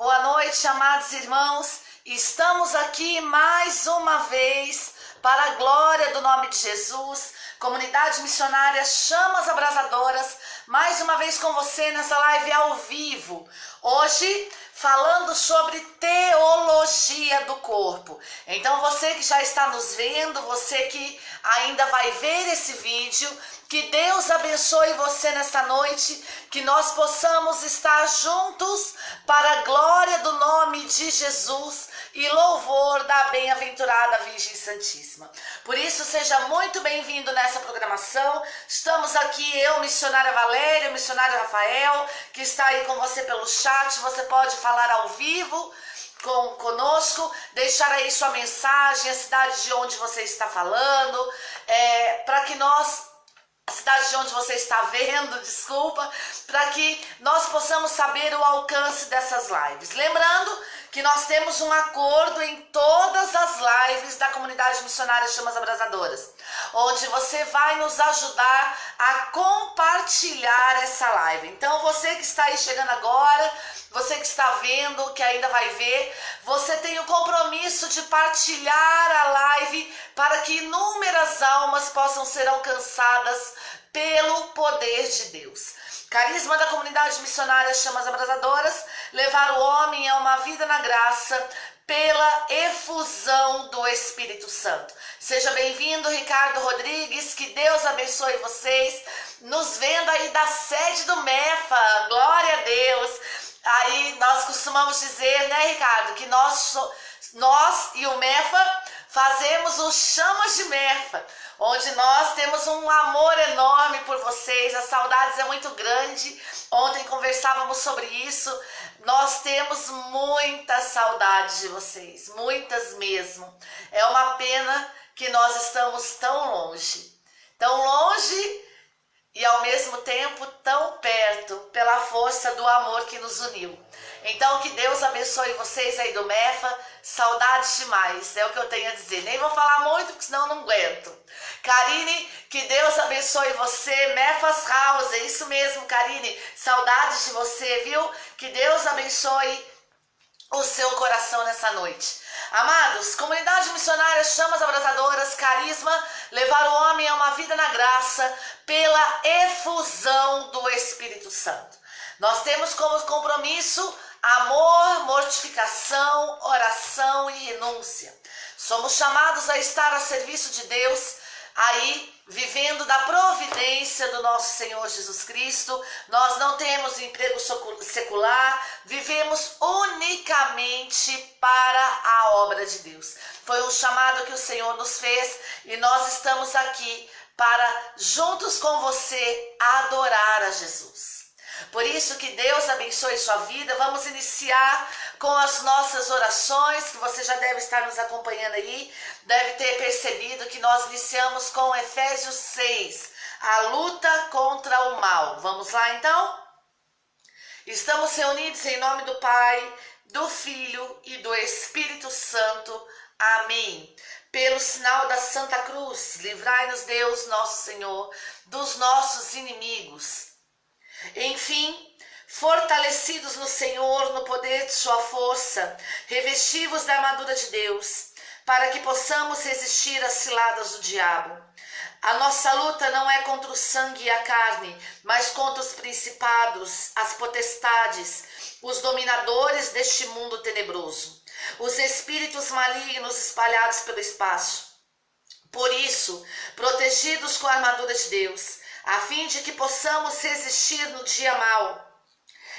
Boa noite, amados irmãos. Estamos aqui mais uma vez para a glória do nome de Jesus. Comunidade missionária Chamas Abrasadoras, mais uma vez com você nessa live ao vivo. Hoje falando sobre teologia do corpo. Então você que já está nos vendo, você que ainda vai ver esse vídeo, que Deus abençoe você nesta noite, que nós possamos estar juntos para a glória do nome de Jesus e louvor da bem-aventurada Virgem Santíssima. Por isso, seja muito bem-vindo nessa programação. Estamos aqui, eu, missionária Valéria, o missionário Rafael, que está aí com você pelo chat. Você pode falar ao vivo conosco, deixar aí sua mensagem, a cidade de onde você está falando, para que nós... a cidade de onde você está vendo, desculpa, para que nós possamos saber o alcance dessas lives. Lembrando que nós temos um acordo em todas as lives da comunidade missionária Chamas Abrasadoras, onde você vai nos ajudar a compartilhar essa live. Então você que está aí chegando agora, você que está vendo, que ainda vai ver, você tem o compromisso de partilhar a live para que inúmeras almas possam ser alcançadas pelo poder de Deus. Carisma da comunidade missionária Chamas Abrasadoras, levar o homem a uma vida na graça pela efusão do Espírito Santo. Seja bem-vindo, Ricardo Rodrigues, que Deus abençoe vocês, nos vendo aí da sede do MEFA, glória a Deus. Aí nós costumamos dizer, né, Ricardo, que nós e o MEFA fazemos o Chamas de MEFA, onde nós temos um amor enorme por vocês, a saudades é muito grande. Ontem conversávamos sobre isso, nós temos muita saudade de vocês, muitas mesmo. É uma pena que nós estamos tão longe e ao mesmo tempo tão perto, pela força do amor que nos uniu. Então que Deus abençoe vocês aí do MEFA, saudades demais, é o que eu tenho a dizer. Nem vou falar muito, porque senão eu não aguento. Karine, que Deus abençoe você, MEFAS House, é isso mesmo, Karine, saudades de você, viu? Que Deus abençoe o seu coração nessa noite. Amados, comunidade missionária Chamas Abrasadoras, carisma, levar o homem a uma vida na graça pela efusão do Espírito Santo. Nós temos como compromisso amor, mortificação, oração e renúncia. Somos chamados a estar a serviço de Deus, aí vivendo da providência do nosso Senhor Jesus Cristo. Nós não temos emprego secular, vivemos unicamente para a obra de Deus. Foi um chamado que o Senhor nos fez e nós estamos aqui para, juntos com você, adorar a Jesus. Por isso que Deus abençoe sua vida. Vamos iniciar com as nossas orações, que você já deve estar nos acompanhando aí, deve ter percebido que nós iniciamos com Efésios 6, a luta contra o mal. Vamos lá então? Estamos reunidos em nome do Pai, do Filho e do Espírito Santo. Amém. Pelo sinal da Santa Cruz, livrai-nos Deus, nosso Senhor, dos nossos inimigos. Enfim, fortalecidos no Senhor, no poder de sua força, revestivos da armadura de Deus, para que possamos resistir às ciladas do diabo. A nossa luta não é contra o sangue e a carne, mas contra os principados, as potestades, os dominadores deste mundo tenebroso, os espíritos malignos espalhados pelo espaço. Por isso, protegidos com a armadura de Deus, a fim de que possamos resistir no dia mau,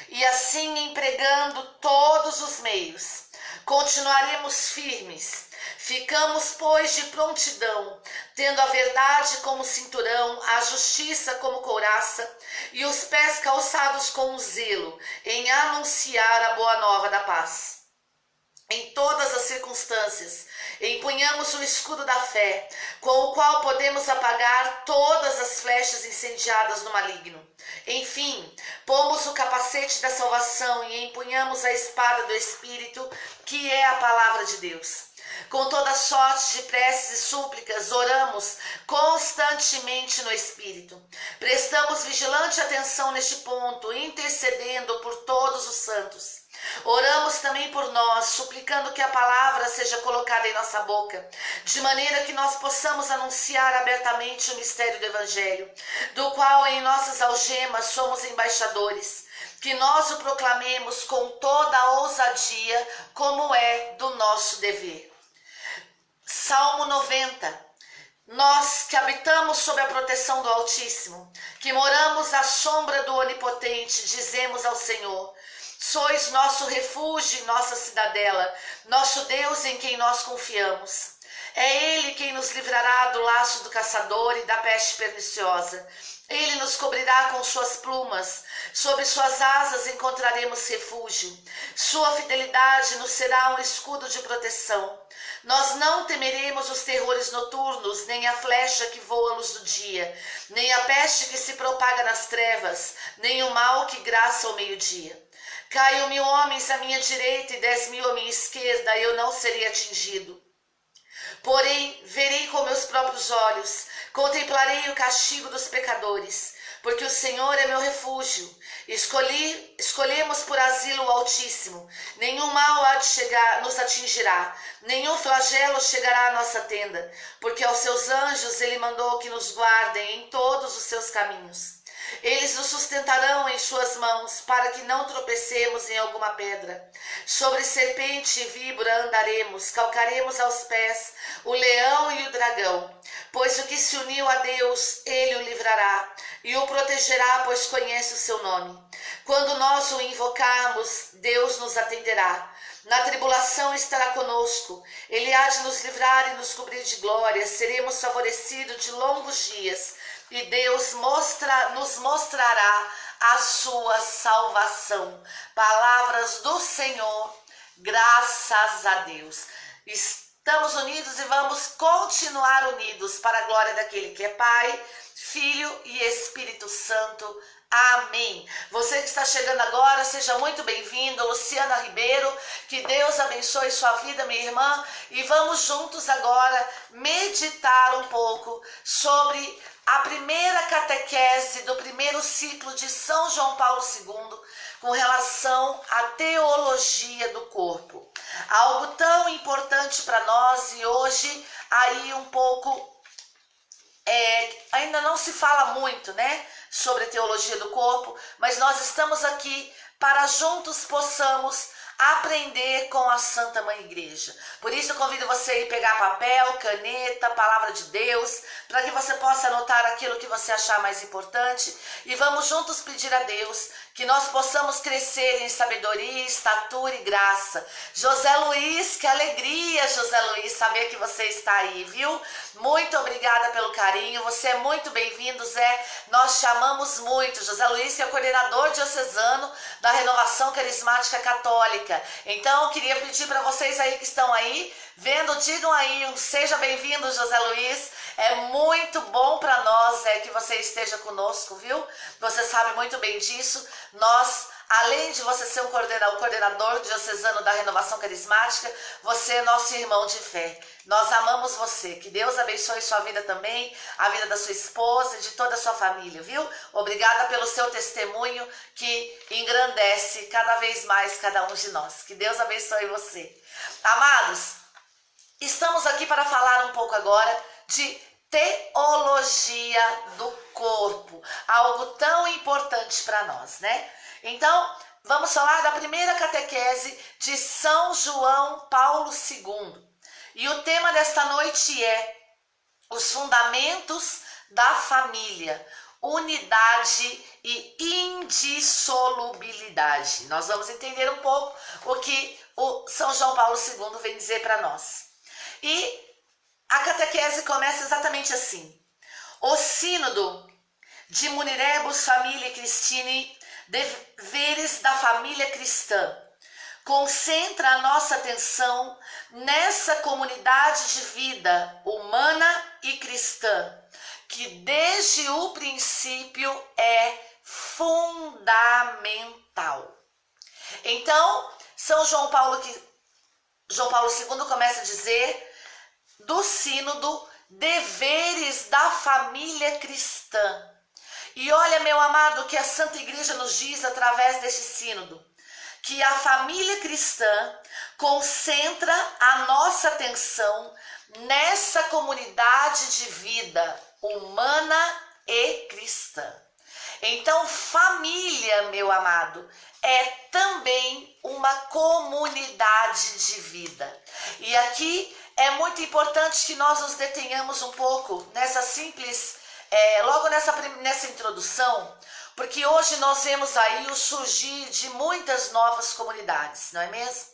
e assim empregando todos os meios, continuaremos firmes. Ficamos, pois, de prontidão, tendo a verdade como cinturão, a justiça como couraça, e os pés calçados com zelo, em anunciar a boa nova da paz. Em todas as circunstâncias, empunhamos o escudo da fé, com o qual podemos apagar todas as flechas incendiadas do maligno. Enfim, pomos o capacete da salvação e empunhamos a espada do Espírito, que é a palavra de Deus. Com toda sorte de preces e súplicas, oramos constantemente no Espírito. Prestamos vigilante atenção neste ponto, intercedendo por todos os santos. Oramos também por nós, suplicando que a palavra seja colocada em nossa boca, de maneira que nós possamos anunciar abertamente o mistério do Evangelho, do qual em nossas algemas somos embaixadores, que nós o proclamemos com toda a ousadia, como é do nosso dever. Salmo 90. Nós que habitamos sob a proteção do Altíssimo, que moramos à sombra do Onipotente, dizemos ao Senhor: sois nosso refúgio e nossa cidadela, nosso Deus em quem nós confiamos. É Ele quem nos livrará do laço do caçador e da peste perniciosa. Ele nos cobrirá com suas plumas, sob suas asas encontraremos refúgio. Sua fidelidade nos será um escudo de proteção. Nós não temeremos os terrores noturnos, nem a flecha que voa à luz do dia, nem a peste que se propaga nas trevas, nem o mal que graça ao meio-dia. Caiam 1000 homens à minha direita e 10.000 à minha esquerda, eu não serei atingido. Porém, verei com meus próprios olhos, contemplarei o castigo dos pecadores, porque o Senhor é meu refúgio. Escolhemos por asilo o Altíssimo. Nenhum mal há de nos atingirá, nenhum flagelo chegará à nossa tenda, porque aos seus anjos ele mandou que nos guardem em todos os seus caminhos. Eles nos sustentarão em suas mãos, para que não tropecemos em alguma pedra. Sobre serpente e víbora andaremos, calcaremos aos pés o leão e o dragão. Pois o que se uniu a Deus, ele o livrará, e o protegerá, pois conhece o seu nome. Quando nós o invocarmos, Deus nos atenderá. Na tribulação estará conosco, ele há de nos livrar e nos cobrir de glória. Seremos favorecidos de longos dias, e Deus nos mostrará a sua salvação. Palavras do Senhor, graças a Deus. Estamos unidos e vamos continuar unidos para a glória daquele que é Pai, Filho e Espírito Santo. Amém. Você que está chegando agora, seja muito bem-vindo. Luciana Ribeiro, que Deus abençoe sua vida, minha irmã. E vamos juntos agora meditar um pouco sobre a primeira catequese do primeiro ciclo de São João Paulo II com relação à teologia do corpo. Algo tão importante para nós, e hoje aí um pouco ainda não se fala muito, né, sobre teologia do corpo, mas nós estamos aqui para juntos possamos aprender com a Santa Mãe Igreja. Por isso eu convido você a ir pegar papel, caneta, palavra de Deus, para que você possa anotar aquilo que você achar mais importante, e vamos juntos pedir a Deus que nós possamos crescer em sabedoria, estatura e graça. José Luiz, que alegria, José Luiz, saber que você está aí, viu? Muito obrigada pelo carinho, você é muito bem-vindo, Zé. Nós te amamos muito. José Luiz, que é o coordenador diocesano da Renovação Carismática Católica. Então, eu queria pedir para vocês aí que estão aí, vendo, digam aí um seja bem-vindo, José Luiz. É muito bom para nós que você esteja conosco, viu? Você sabe muito bem disso. Nós, além de você ser o coordenador diocesano da Renovação Carismática, você é nosso irmão de fé. Nós amamos você. Que Deus abençoe sua vida também, a vida da sua esposa e de toda a sua família, viu? Obrigada pelo seu testemunho que engrandece cada vez mais cada um de nós. Que Deus abençoe você. Amados, estamos aqui para falar um pouco agora de teologia do corpo, algo tão importante para nós, né? Então, vamos falar da primeira catequese de São João Paulo II. E o tema desta noite é os fundamentos da família, unidade e indissolubilidade. Nós vamos entender um pouco o que o São João Paulo II vem dizer para nós. E a catequese começa exatamente assim. O sínodo de Munirebus Familiae Christiani, deveres da família cristã, concentra a nossa atenção nessa comunidade de vida humana e cristã, que desde o princípio é fundamental. Então, João Paulo II começa a dizer do sínodo, deveres da família cristã. E olha, meu amado, o que a Santa Igreja nos diz através desse sínodo, que que a família cristã concentra a nossa atenção nessa comunidade de vida humana e cristã. Então, família, meu amado, é também uma comunidade de vida. E aqui é muito importante que nós nos detenhamos um pouco nessa simples, logo nessa introdução, porque hoje nós vemos aí o surgir de muitas novas comunidades, não é mesmo?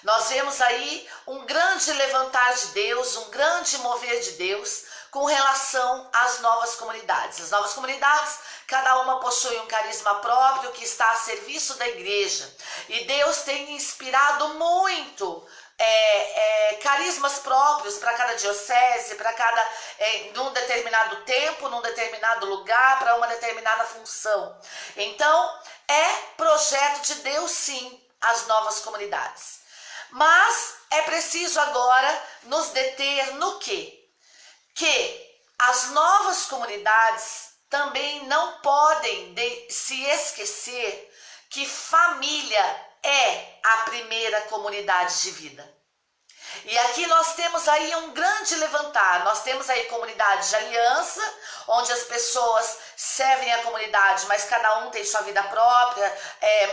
Nós vemos aí um grande levantar de Deus, um grande mover de Deus com relação às novas comunidades. As novas comunidades, cada uma possui um carisma próprio que está a serviço da igreja. E Deus tem inspirado muito carismas próprios para cada diocese, para cada num determinado tempo, num determinado lugar, para uma determinada função. Então, é projeto de Deus, sim, as novas comunidades. Mas é preciso agora nos deter no quê? Que as novas comunidades também não podem se esquecer que família é a primeira comunidade de vida. E aqui nós temos aí um grande levantar, nós temos aí comunidade de aliança, onde as pessoas servem a comunidade, mas cada um tem sua vida própria,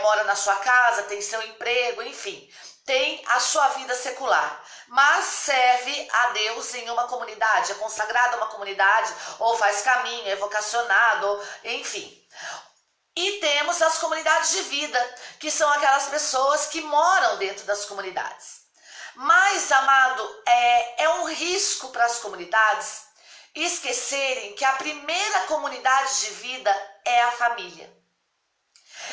mora na sua casa, tem seu emprego, enfim, tem a sua vida secular, mas serve a Deus em uma comunidade, é consagrado a uma comunidade, ou faz caminho, é vocacionado, enfim. E temos as comunidades de vida, que são aquelas pessoas que moram dentro das comunidades. Mas, amado, é um risco para as comunidades esquecerem que a primeira comunidade de vida é a família.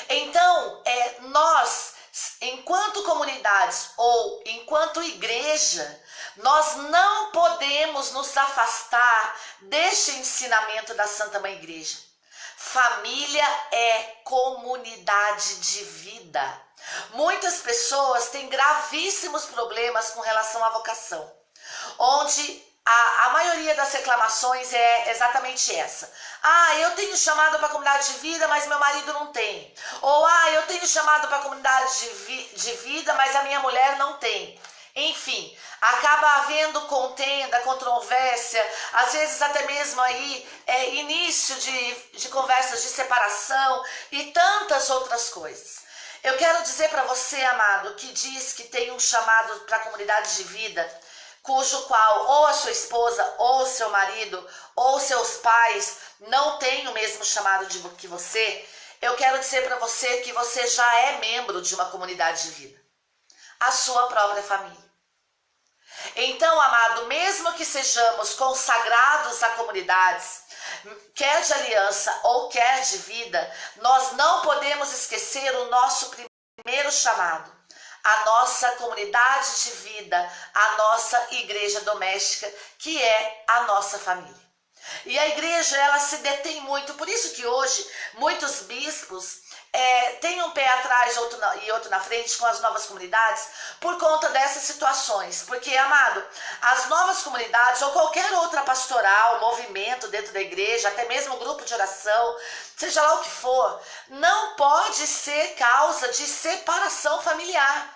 Então, nós, enquanto comunidades ou enquanto igreja, nós não podemos nos afastar deste ensinamento da Santa Mãe Igreja. Família é comunidade de vida. Muitas pessoas têm gravíssimos problemas com relação à vocação, onde a maioria das reclamações é exatamente essa. Eu tenho chamado para a comunidade de vida, mas meu marido não tem. Ou, eu tenho chamado para a comunidade de vida, mas a minha mulher não tem. Enfim, acaba havendo contenda, controvérsia, às vezes até mesmo aí início de conversas de separação e tantas outras coisas. Eu quero dizer para você, amado, que diz que tem um chamado para a comunidade de vida, cujo qual ou a sua esposa, ou o seu marido, ou seus pais não têm o mesmo chamado que você, eu quero dizer para você que você já é membro de uma comunidade de vida, a sua própria família. Então, amado, mesmo que sejamos consagrados a comunidades, quer de aliança ou quer de vida, nós não podemos esquecer o nosso primeiro chamado, a nossa comunidade de vida, a nossa igreja doméstica, que é a nossa família. E a igreja, ela se detém muito, por isso que hoje muitos bispos têm um pé atrás e outro na frente com as novas comunidades por conta dessas situações. Porque, amado, as novas comunidades ou qualquer outra pastoral, movimento dentro da igreja, até mesmo grupo de oração, seja lá o que for, não pode ser causa de separação familiar.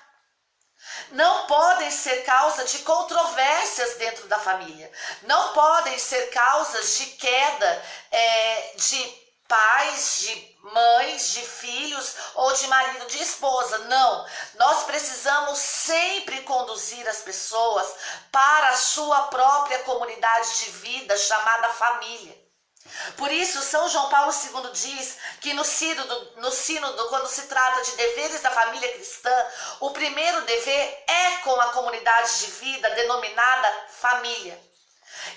Não podem ser causa de controvérsias dentro da família. Não podem ser causas de queda de pais, de mães, de filhos ou de marido, de esposa. Não. Nós precisamos sempre conduzir as pessoas para a sua própria comunidade de vida chamada família. Por isso, São João Paulo II diz que no sínodo, quando se trata de deveres da família cristã, o primeiro dever é com a comunidade de vida denominada família.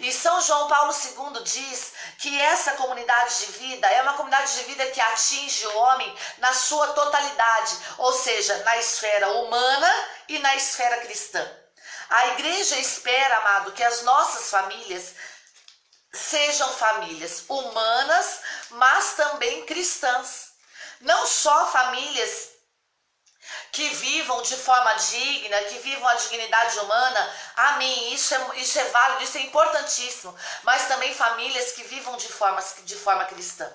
E São João Paulo II diz que essa comunidade de vida é uma comunidade de vida que atinge o homem na sua totalidade, ou seja, na esfera humana e na esfera cristã. A igreja espera, amado, que as nossas famílias sejam famílias humanas, mas também cristãs. Não só famílias que vivam de forma digna, que vivam a dignidade humana, amém, isso é válido, isso é importantíssimo, mas também famílias que vivam de forma cristã.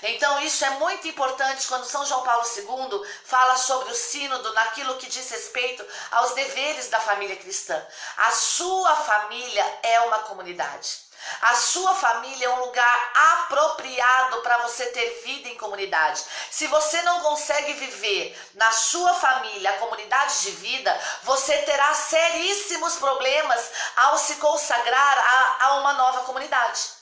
Então isso é muito importante quando São João Paulo II fala sobre o sínodo naquilo que diz respeito aos deveres da família cristã. A sua família é uma comunidade. A sua família é um lugar apropriado para você ter vida em comunidade. Se você não consegue viver na sua família a comunidade de vida, você terá seríssimos problemas ao se consagrar a uma nova comunidade.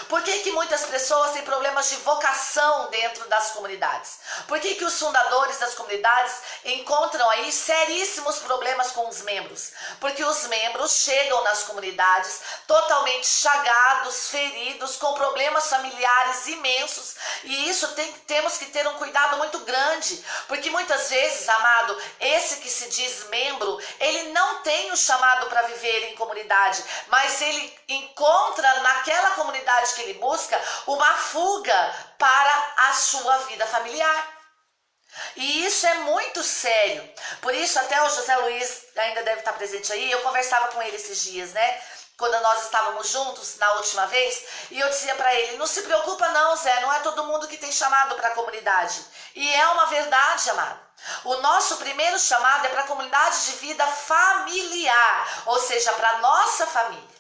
Por que muitas pessoas têm problemas de vocação dentro das comunidades? Por que os fundadores das comunidades encontram aí seríssimos problemas com os membros? Porque os membros chegam nas comunidades totalmente chagados, feridos, com problemas familiares imensos, e isso temos que ter um cuidado muito grande, porque muitas vezes, amado, esse que se diz membro, ele não tem o chamado para viver em comunidade, mas ele encontra naquela comunidade que ele busca uma fuga para a sua vida familiar. E isso é muito sério. Por isso até o José Luiz ainda deve estar presente aí. Eu conversava com ele esses dias, né? Quando nós estávamos juntos na última vez, e eu dizia para ele: não se preocupa não, Zé, não é todo mundo que tem chamado para a comunidade. E é uma verdade, amado. O nosso primeiro chamado é para a comunidade de vida familiar, ou seja, para a nossa família.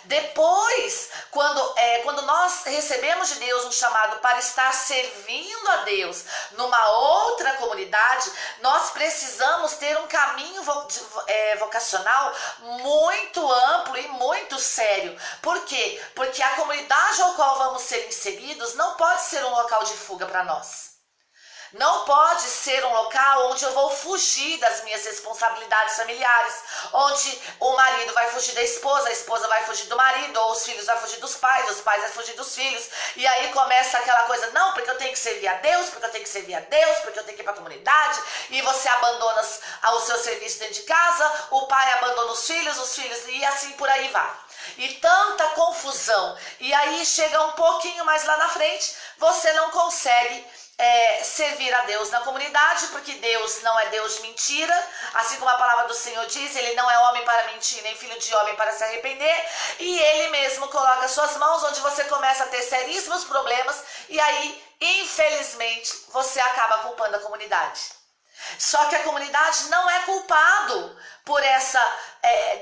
Depois, quando nós recebemos de Deus um chamado para estar servindo a Deus numa outra comunidade, nós precisamos ter um caminho vocacional muito amplo e muito sério. Por quê? Porque a comunidade ao qual vamos ser inseridos não pode ser um local de fuga para nós. Não pode ser um local onde eu vou fugir das minhas responsabilidades familiares, onde o marido vai fugir da esposa, a esposa vai fugir do marido, ou os filhos vão fugir dos pais, os pais vão fugir dos filhos, e aí começa aquela coisa: não, porque eu tenho que servir a Deus, porque eu tenho que servir a Deus, porque eu tenho que ir para a comunidade, e você abandona o seu serviço dentro de casa, o pai abandona os filhos, e assim por aí vai. E tanta confusão, e aí chega um pouquinho mais lá na frente, você não consegue servir a Deus na comunidade, porque Deus não é Deus de mentira, assim como a palavra do Senhor diz, ele não é homem para mentir, nem filho de homem para se arrepender, e ele mesmo coloca suas mãos onde você começa a ter seríssimos problemas, e aí, infelizmente, você acaba culpando a comunidade. Só que a comunidade não é culpado por essa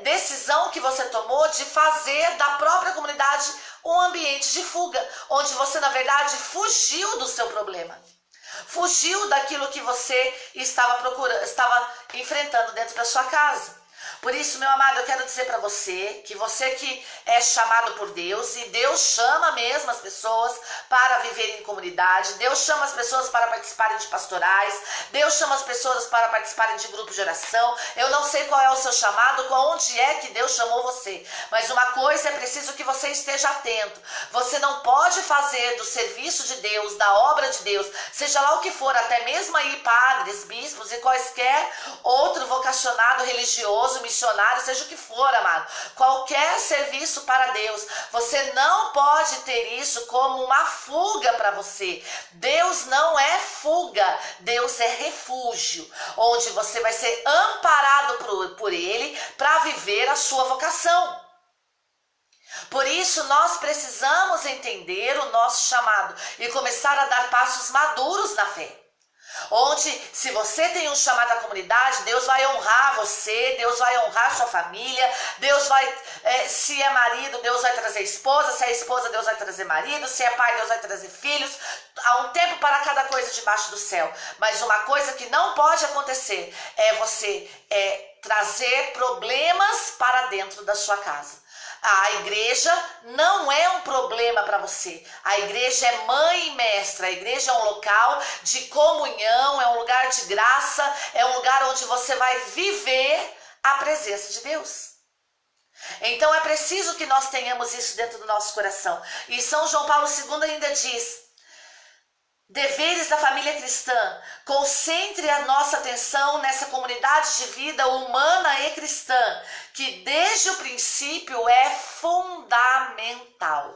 decisão que você tomou de fazer da própria comunidade um ambiente de fuga, onde você, na verdade, fugiu do seu problema. Fugiu daquilo que você estava enfrentando dentro da sua casa. Por isso, meu amado, eu quero dizer para você que é chamado por Deus, e Deus chama mesmo as pessoas para viverem em comunidade, Deus chama as pessoas para participarem de pastorais, Deus chama as pessoas para participarem de grupos de oração. Eu não sei qual é o seu chamado, onde é que Deus chamou você, mas uma coisa é preciso que você esteja atento. Você não pode fazer do serviço de Deus, da obra de Deus, seja lá o que for, até mesmo aí padres, bispos e quaisquer outro vocacionado religioso, missionário, seja o que for, amado, qualquer serviço para Deus, você não pode ter isso como uma fuga para você. Deus não é fuga, Deus é refúgio, onde você vai ser amparado por Ele para viver a sua vocação. Por isso nós precisamos entender o nosso chamado e começar a dar passos maduros na fé. Onde, se você tem um chamado à comunidade, Deus vai honrar você, Deus vai honrar sua família, Deus vai, se é marido, Deus vai trazer esposa, se é esposa, Deus vai trazer marido, se é pai, Deus vai trazer filhos. Há um tempo para cada coisa debaixo do céu. Mas uma coisa que não pode acontecer é você trazer problemas para dentro da sua casa. A igreja não é um problema para você. A igreja é mãe e mestra. A igreja é um local de comunhão, é um lugar de graça, é um lugar onde você vai viver a presença de Deus. Então é preciso que nós tenhamos isso dentro do nosso coração. E São João Paulo II ainda diz: deveres da família cristã, concentre a nossa atenção nessa comunidade de vida humana e cristã, que desde o princípio é fundamental.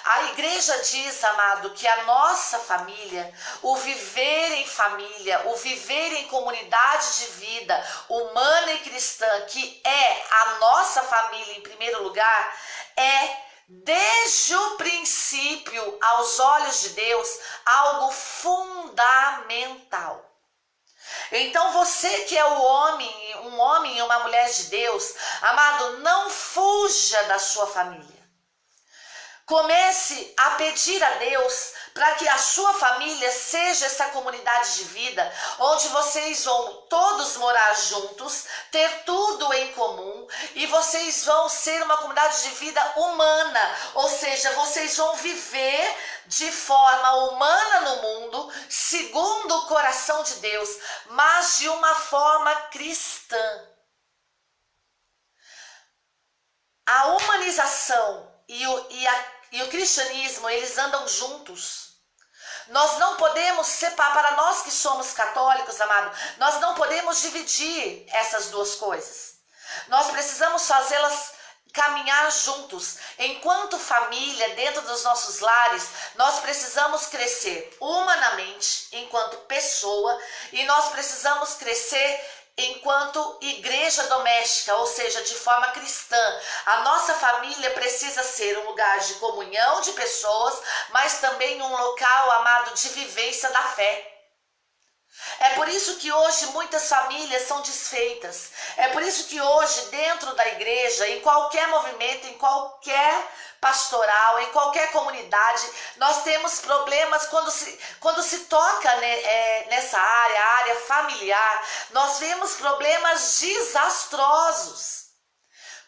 A igreja diz, amado, que a nossa família, o viver em família, o viver em comunidade de vida humana e cristã, que é a nossa família em primeiro lugar, é desde o princípio, aos olhos de Deus, algo fundamental. Então você que é um homem e uma mulher de Deus, amado, não fuja da sua família. Comece a pedir a Deus para que a sua família seja essa comunidade de vida, onde vocês vão todos morar juntos, ter tudo em comum, e vocês vão ser uma comunidade de vida humana, ou seja, vocês vão viver de forma humana no mundo, segundo o coração de Deus, mas de uma forma cristã. A humanização e o cristianismo, eles andam juntos. Nós não podemos separar, para nós que somos católicos, amado, nós não podemos dividir essas duas coisas. Nós precisamos fazê-las caminhar juntos. Enquanto família, dentro dos nossos lares, nós precisamos crescer humanamente, enquanto pessoa, e nós precisamos crescer enquanto igreja doméstica, ou seja, de forma cristã. A nossa família precisa ser um lugar de comunhão de pessoas, mas também um local, amado, de vivência da fé. É por isso que hoje muitas famílias são desfeitas. É por isso que hoje, dentro da igreja, em qualquer movimento, em qualquer pastoral, em qualquer comunidade, nós temos problemas quando se toca nessa área, a área familiar, nós vemos problemas desastrosos.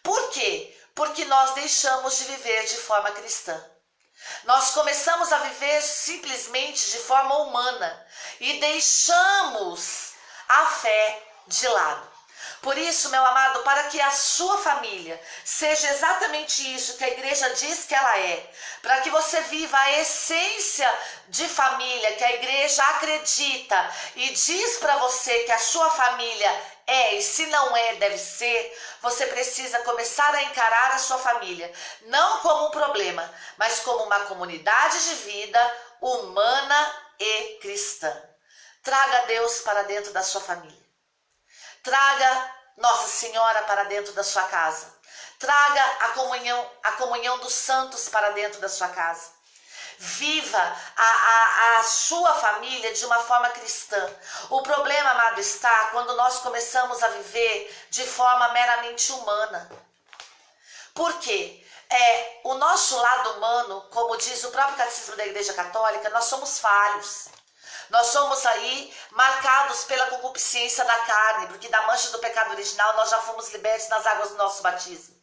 Por quê? Porque nós deixamos de viver de forma cristã. Nós começamos a viver simplesmente de forma humana e deixamos a fé de lado. Por isso, meu amado, para que a sua família seja exatamente isso que a igreja diz que ela é, para que você viva a essência de família que a igreja acredita e diz para você que a sua família é, e se não é, deve ser, você precisa começar a encarar a sua família, não como um problema, mas como uma comunidade de vida humana e cristã. Traga Deus para dentro da sua família. Traga Nossa Senhora para dentro da sua casa. Traga a comunhão dos santos para dentro da sua casa. Viva a sua família de uma forma cristã. O problema, amado, está quando nós começamos a viver de forma meramente humana. Por quê? O nosso lado humano, como diz o próprio Catecismo da Igreja Católica, nós somos falhos. Nós somos aí marcados pela concupiscência da carne, porque da mancha do pecado original nós já fomos libertos nas águas do nosso batismo.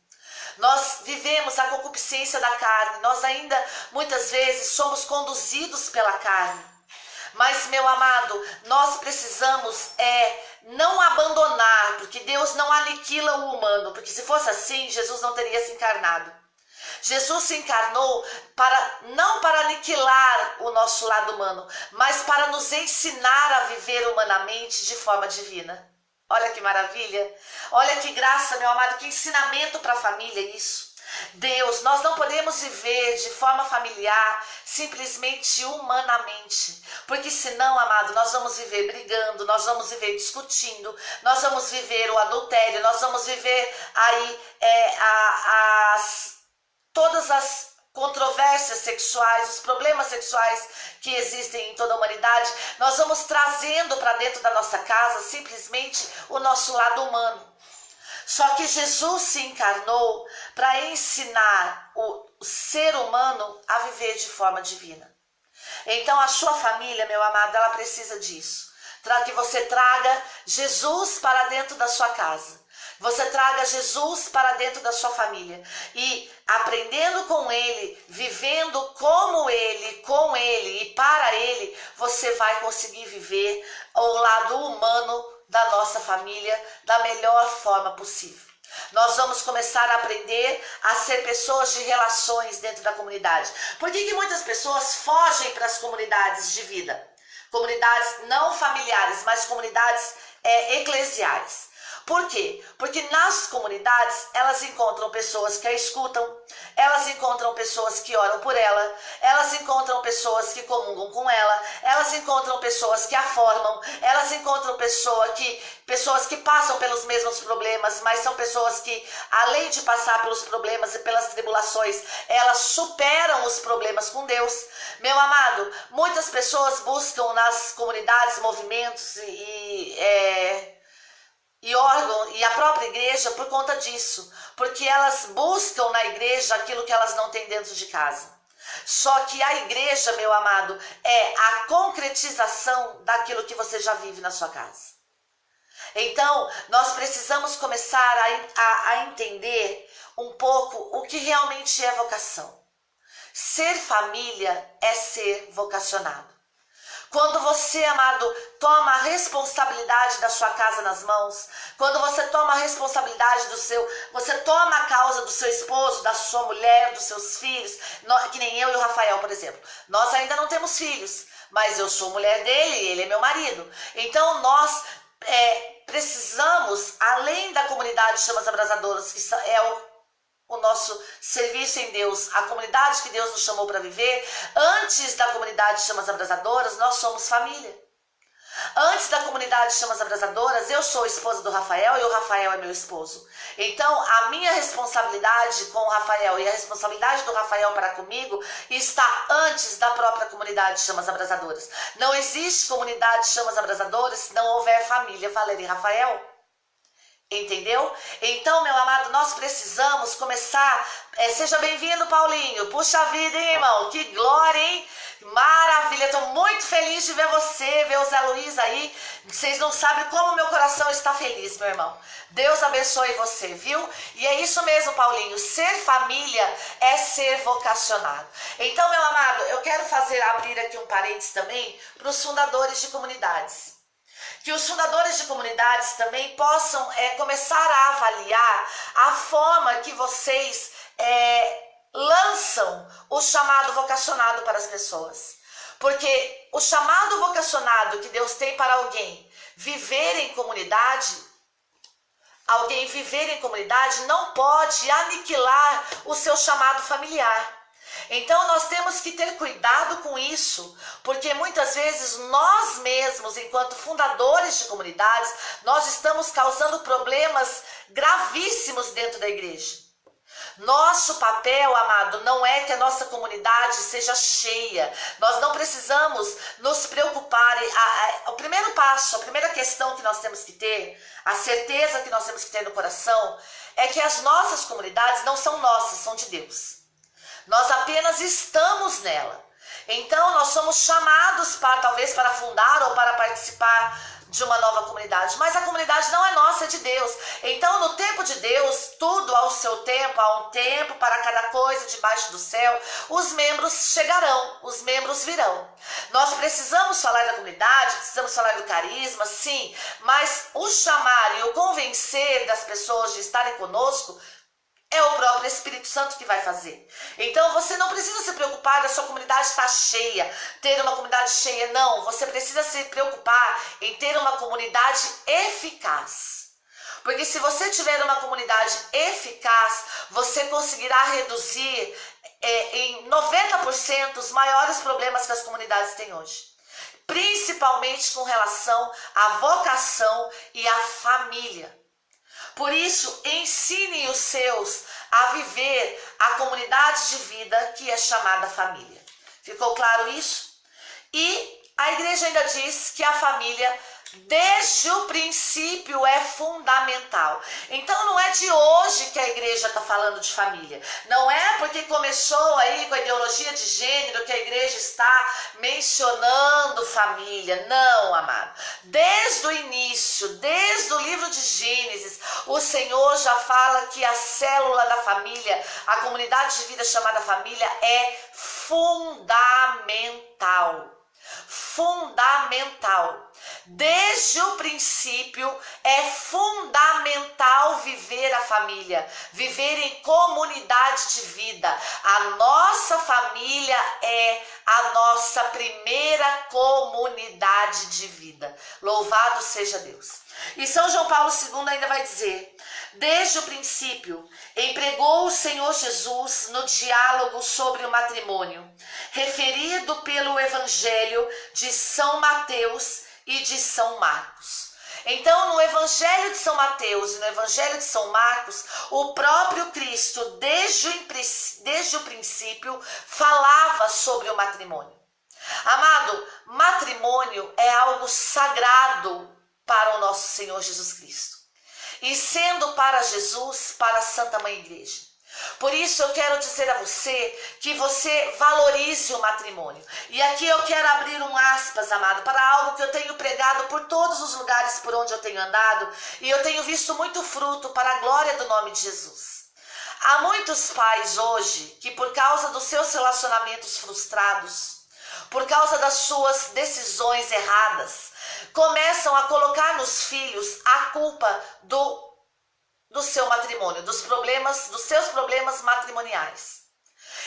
Nós vivemos a concupiscência da carne, nós ainda muitas vezes somos conduzidos pela carne. Mas, meu amado, nós precisamos não abandonar, porque Deus não aniquila o humano, porque se fosse assim, Jesus não teria se encarnado. Jesus se encarnou não para aniquilar o nosso lado humano, mas para nos ensinar a viver humanamente de forma divina. Olha que maravilha, olha que graça, meu amado, que ensinamento para a família isso. Deus, nós não podemos viver de forma familiar, simplesmente humanamente, porque senão, amado, nós vamos viver brigando, nós vamos viver discutindo, nós vamos viver o adultério, nós vamos viver aí todas as controvérsias sexuais, os problemas sexuais que existem em toda a humanidade, nós vamos trazendo para dentro da nossa casa simplesmente o nosso lado humano. Só que Jesus se encarnou para ensinar o ser humano a viver de forma divina. Então a sua família, meu amado, ela precisa disso. Para que você traga Jesus para dentro da sua casa. Você traga Jesus para dentro da sua família e aprendendo com Ele, vivendo como Ele, com Ele e para Ele, você vai conseguir viver o lado humano da nossa família da melhor forma possível. Nós vamos começar a aprender a ser pessoas de relações dentro da comunidade. Por que muitas pessoas fogem para as comunidades de vida? Comunidades não familiares, mas comunidades eclesiais. Por quê? Porque nas comunidades elas encontram pessoas que a escutam, elas encontram pessoas que oram por ela, elas encontram pessoas que comungam com ela, elas encontram pessoas que a formam, elas encontram pessoas que passam pelos mesmos problemas, mas são pessoas que, além de passar pelos problemas e pelas tribulações, elas superam os problemas com Deus. Meu amado, muitas pessoas buscam nas comunidades, movimentos e órgão e a própria igreja por conta disso, porque elas buscam na igreja aquilo que elas não têm dentro de casa. Só que a igreja, meu amado, é a concretização daquilo que você já vive na sua casa. Então, nós precisamos começar a entender um pouco o que realmente é vocação. Ser família é ser vocacionado. Quando você, amado, toma a responsabilidade da sua casa nas mãos, quando você toma a responsabilidade você toma a causa do seu esposo, da sua mulher, dos seus filhos, que nem eu e o Rafael, por exemplo. Nós ainda não temos filhos, mas eu sou mulher dele e ele é meu marido. Então nós precisamos, além da comunidade Chamas Abrasadoras, que é o nosso serviço em Deus, a comunidade que Deus nos chamou para viver, antes da comunidade Chamas Abrasadoras, nós somos família. Antes da comunidade Chamas Abrasadoras, eu sou esposa do Rafael e o Rafael é meu esposo. Então, a minha responsabilidade com o Rafael e a responsabilidade do Rafael para comigo está antes da própria comunidade Chamas Abrasadoras. Não existe comunidade Chamas Abrasadoras se não houver família Valéria e Rafael. Entendeu? Então, meu amado, nós precisamos começar. Seja bem-vindo, Paulinho. Puxa vida, hein, irmão? Que glória, hein? Maravilha. Estou muito feliz de ver você, ver o Zé Luiz aí. Vocês não sabem como meu coração está feliz, meu irmão. Deus abençoe você, viu? E é isso mesmo, Paulinho. Ser família é ser vocacionado. Então, meu amado, eu quero abrir aqui um parênteses também para os fundadores de comunidades. Que os fundadores de comunidades também possam começar a avaliar a forma que vocês lançam o chamado vocacionado para as pessoas. Porque o chamado vocacionado que Deus tem para alguém viver em comunidade não pode aniquilar o seu chamado familiar. Então nós temos que ter cuidado com isso, porque muitas vezes nós mesmos, enquanto fundadores de comunidades, nós estamos causando problemas gravíssimos dentro da igreja. Nosso papel, amado, não é que a nossa comunidade seja cheia. Nós não precisamos nos preocupar. O primeiro passo, a primeira questão que nós temos que ter, a certeza que nós temos que ter no coração, é que as nossas comunidades não são nossas, são de Deus. Nós apenas estamos nela. Então nós somos chamados talvez para fundar ou para participar de uma nova comunidade. Mas a comunidade não é nossa, é de Deus. Então no tempo de Deus, tudo ao seu tempo, há um tempo para cada coisa debaixo do céu, os membros chegarão, os membros virão. Nós precisamos falar da comunidade, precisamos falar do carisma, sim. Mas o chamar e o convencer das pessoas de estarem conosco é o próprio Espírito Santo que vai fazer. Então você não precisa se preocupar da sua comunidade estar cheia, ter uma comunidade cheia, não. Você precisa se preocupar em ter uma comunidade eficaz. Porque se você tiver uma comunidade eficaz, você conseguirá reduzir em 90% os maiores problemas que as comunidades têm hoje. Principalmente com relação à vocação e à família. Por isso, ensine os seus a viver a comunidade de vida que é chamada família. Ficou claro isso? E a igreja ainda diz que a família, desde o princípio, é fundamental. Então não é de hoje que a igreja está falando de família. Não é porque começou aí com a ideologia de gênero que a igreja está mencionando família. Não, amado. Desde o início, desde o livro de Gênesis, o Senhor já fala que a célula da família, a comunidade de vida chamada família, é fundamental. Fundamental. Desde o princípio é fundamental viver a família, viver em comunidade de vida. A nossa família é a nossa primeira comunidade de vida. Louvado seja Deus. E São João Paulo II ainda vai dizer: desde o princípio, empregou o Senhor Jesus no diálogo sobre o matrimônio, referido pelo Evangelho de São Mateus e de São Marcos. Então, no Evangelho de São Mateus e no Evangelho de São Marcos, o próprio Cristo, desde o princípio, falava sobre o matrimônio. Amado, matrimônio é algo sagrado para o nosso Senhor Jesus Cristo. E sendo para Jesus, para a Santa Mãe Igreja. Por isso eu quero dizer a você que você valorize o matrimônio. E aqui eu quero abrir um aspas, amado, para algo que eu tenho pregado por todos os lugares por onde eu tenho andado. E eu tenho visto muito fruto para a glória do nome de Jesus. Há muitos pais hoje que por causa dos seus relacionamentos frustrados, por causa das suas decisões erradas, começam a colocar nos filhos a culpa do seu matrimônio, dos seus problemas matrimoniais.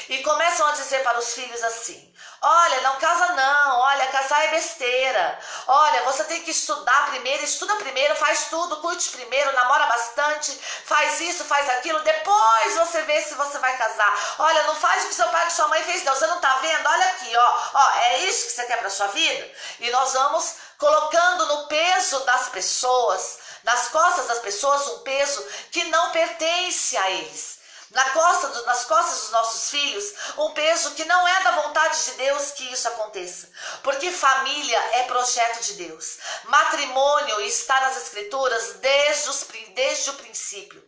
E começam a dizer para os filhos assim: olha, não casa não, olha, casar é besteira, olha, você tem que estudar primeiro, estuda primeiro, faz tudo, curte primeiro, namora bastante, faz isso, faz aquilo, depois você vê se você vai casar. Olha, não faz o que seu pai e sua mãe fez não, você não tá vendo? Olha aqui, ó, é isso que você quer para sua vida? E nós vamos colocando no peso das pessoas, nas costas das pessoas, um peso que não pertence a eles. Nas costas dos nossos filhos, um peso que não é da vontade de Deus que isso aconteça. Porque família é projeto de Deus. Matrimônio está nas Escrituras desde o princípio.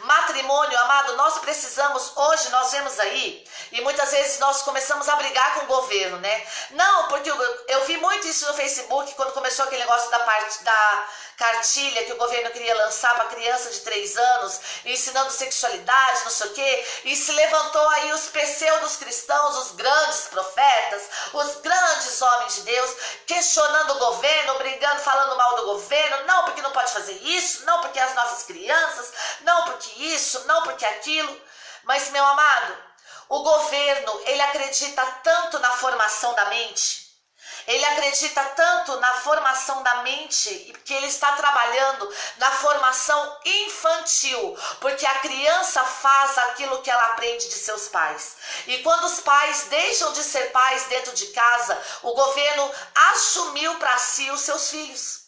Matrimônio, amado, nós precisamos, hoje nós vemos aí, e muitas vezes nós começamos a brigar com o governo, né? Não, porque eu vi muito isso no Facebook, quando começou aquele negócio da cartilha que o governo queria lançar para criança de 3 anos, ensinando sexualidade, não sei o quê, e se levantou aí os pseudos cristãos, os grandes profetas, os grandes homens de Deus, questionando o governo, brigando, falando mal do governo, não, porque não pode fazer isso, não, porque as nossas crianças, não, porque isso, não, porque aquilo. Mas, meu amado, o governo, ele acredita tanto na formação da mente, ele acredita tanto na formação da mente, que ele está trabalhando na formação infantil, porque a criança faz aquilo que ela aprende de seus pais. E quando os pais deixam de ser pais dentro de casa, o governo assumiu para si os seus filhos.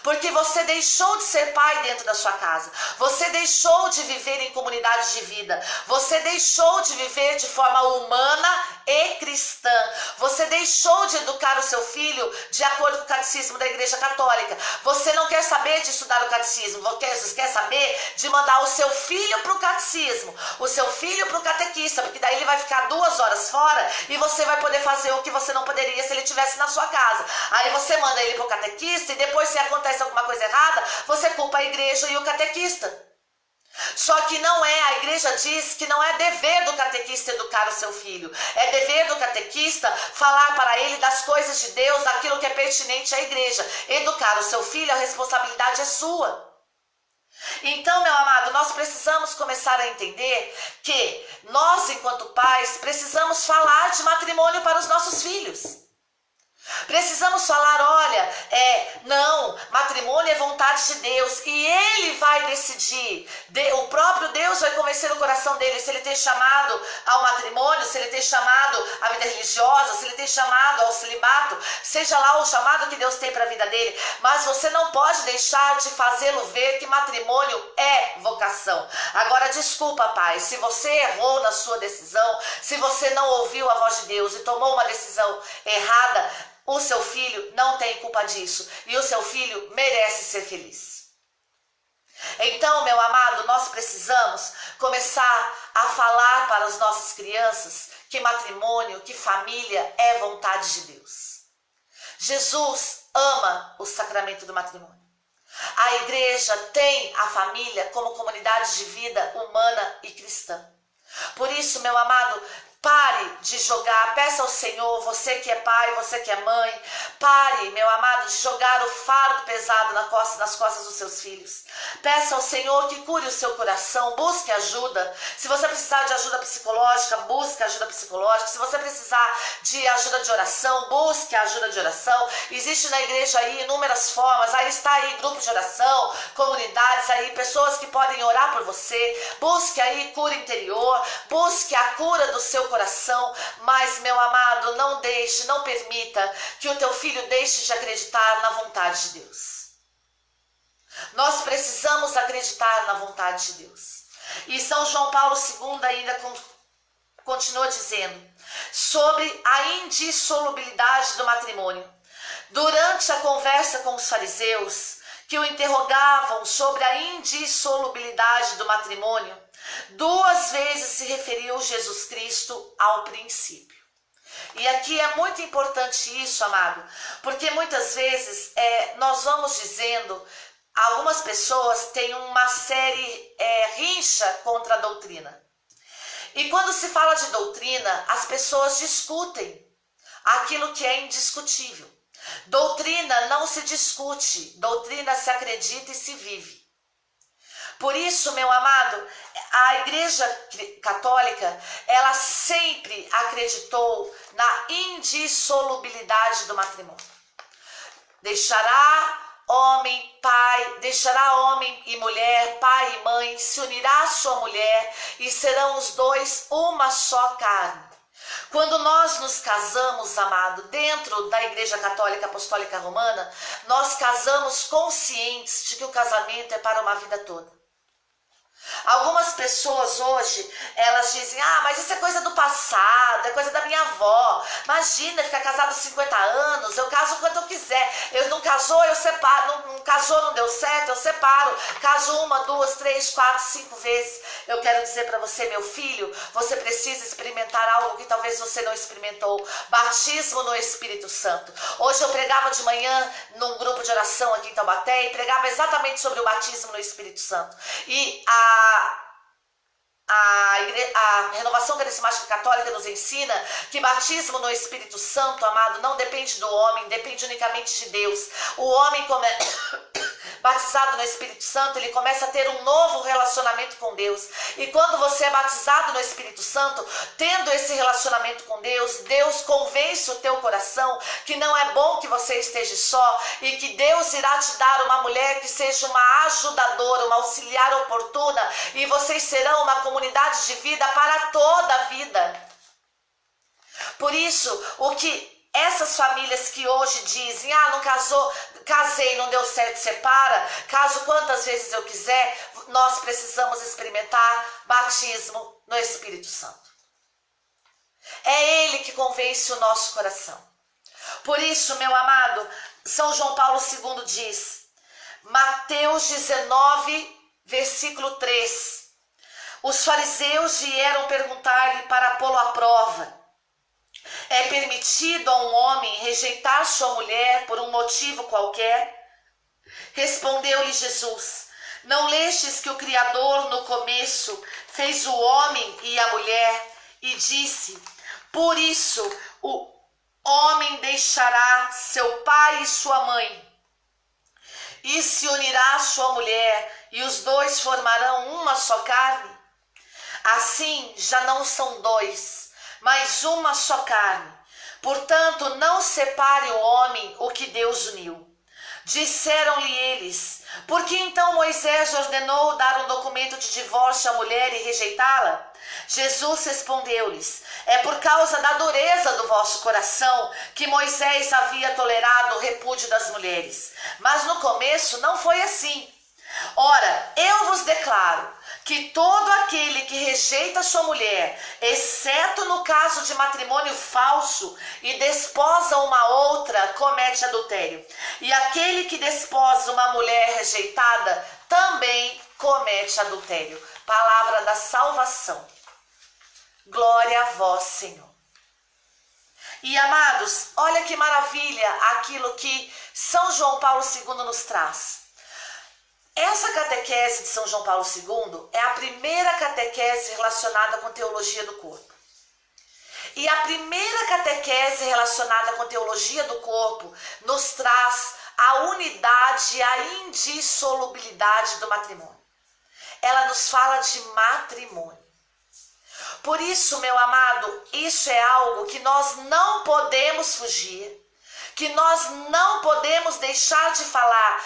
Porque você deixou de ser pai dentro da sua casa, você deixou de viver em comunidade de vida, você deixou de viver de forma humana e cristã, você deixou de educar o seu filho de acordo com o catecismo da Igreja Católica, você não quer saber de estudar o catecismo, você quer saber de mandar o seu filho para o catecismo, o seu filho para o catequista, porque daí ele vai ficar 2 horas fora e você vai poder fazer o que você não poderia se ele estivesse na sua casa. Aí você manda ele para o catequista e depois se acontece alguma coisa errada, você culpa a igreja e o catequista. Só que não é, a igreja diz que não é dever do catequista educar o seu filho, é dever do catequista falar para ele das coisas de Deus, daquilo que é pertinente à igreja. Educar o seu filho, a responsabilidade é sua. Então, meu amado, nós precisamos começar a entender que nós, enquanto pais, precisamos falar de matrimônio para os nossos filhos. Precisamos falar, olha, não, matrimônio é vontade de Deus e Ele vai decidir, o próprio Deus vai convencer o coração dele se ele tem chamado ao matrimônio, se ele tem chamado à vida religiosa, se ele tem chamado ao celibato, seja lá o chamado que Deus tem para a vida dele, mas você não pode deixar de fazê-lo ver que matrimônio é vocação. Agora, desculpa, pai, se você errou na sua decisão, se você não ouviu a voz de Deus e tomou uma decisão errada, o seu filho não tem culpa disso e o seu filho merece ser feliz. Então, meu amado, nós precisamos começar a falar para as nossas crianças que matrimônio, que família é vontade de Deus. Jesus ama o sacramento do matrimônio. A igreja tem a família como comunidade de vida humana e cristã. Por isso, meu amado, Pare de jogar, peça ao Senhor, você que é pai, você que é mãe, pare, meu amado, de jogar o fardo pesado nas costas dos seus filhos. Peça ao Senhor que cure o seu coração, busque ajuda. Se você precisar de ajuda psicológica, busque ajuda psicológica. Se você precisar de ajuda de oração, busque ajuda de oração. Existe na igreja aí inúmeras formas, aí está aí grupo de oração, comunidades aí, pessoas que podem orar por você. Busque aí cura interior, busque a cura do seu coração, mas, meu amado, não deixe, não permita que o teu filho deixe de acreditar na vontade de Deus. Nós precisamos acreditar na vontade de Deus. E São João Paulo II ainda continua dizendo sobre a indissolubilidade do matrimônio. Durante a conversa com os fariseus, que o interrogavam sobre a indissolubilidade do matrimônio, 2 vezes se referiu Jesus Cristo ao princípio. E aqui é muito importante isso, amado, porque muitas vezes nós vamos dizendo, algumas pessoas têm uma série rixa contra a doutrina. E quando se fala de doutrina, as pessoas discutem aquilo que é indiscutível. Doutrina não se discute, doutrina se acredita e se vive. Por isso, meu amado, a Igreja Católica, ela sempre acreditou na indissolubilidade do matrimônio. Deixará homem e mulher, pai e mãe, se unirá à sua mulher e serão os dois uma só carne. Quando nós nos casamos, amado, dentro da Igreja Católica Apostólica Romana, nós casamos conscientes de que o casamento é para uma vida toda. Algumas pessoas hoje, elas dizem, mas isso é coisa do passado, é coisa da minha avó. Imagina, ficar casado 50 anos, eu caso quando eu quiser. Eu não casou, eu separo. Não casou, não deu certo, eu separo. Caso 1, 2, 3, 4, 5 vezes. Eu quero dizer para você, meu filho, você precisa experimentar algo que talvez você não experimentou. Batismo no Espírito Santo. Hoje eu pregava de manhã num grupo de oração aqui em Taubaté e pregava exatamente sobre o batismo no Espírito Santo. E a Renovação Carismática Católica nos ensina que batismo no Espírito Santo, amado, não depende do homem, depende unicamente de Deus. O homem batizado no Espírito Santo, ele começa a ter um novo relacionamento com Deus. E quando você é batizado no Espírito Santo, tendo esse relacionamento com Deus, Deus convence o teu coração que não é bom que você esteja só e que Deus irá te dar uma mulher que seja uma ajudadora, uma auxiliar oportuna, e vocês serão uma comunidade de vida para toda a vida. Por isso, o que essas famílias que hoje dizem, não casou, casei, não deu certo, separa, caso quantas vezes eu quiser, nós precisamos experimentar batismo no Espírito Santo. É Ele que convence o nosso coração. Por isso, meu amado, São João Paulo II diz, Mateus 19, versículo 3, os fariseus vieram perguntar-lhe para pô-lo à prova, é permitido a um homem rejeitar sua mulher por um motivo qualquer? Respondeu-lhe Jesus, não lestes que o Criador no começo fez o homem e a mulher e disse, por isso o homem deixará seu pai e sua mãe e se unirá à sua mulher e os dois formarão uma só carne? Assim já não são dois, mas uma só carne. Portanto, não separe o homem o que Deus uniu. Disseram-lhe eles, por que então Moisés ordenou dar um documento de divórcio à mulher e rejeitá-la? Jesus respondeu-lhes, é por causa da dureza do vosso coração que Moisés havia tolerado o repúdio das mulheres. Mas no começo não foi assim. Ora, eu vos declaro que todo aquele que rejeita sua mulher, exceto no caso de matrimônio falso, e desposa uma outra, comete adultério. E aquele que desposa uma mulher rejeitada, também comete adultério. Palavra da salvação. Glória a vós, Senhor. E amados, olha que maravilha aquilo que São João Paulo II nos traz. Essa catequese de São João Paulo II é a primeira catequese relacionada com teologia do corpo. E a primeira catequese relacionada com teologia do corpo nos traz a unidade e a indissolubilidade do matrimônio. Ela nos fala de matrimônio. Por isso, meu amado, isso é algo que nós não podemos fugir, que nós não podemos deixar de falar.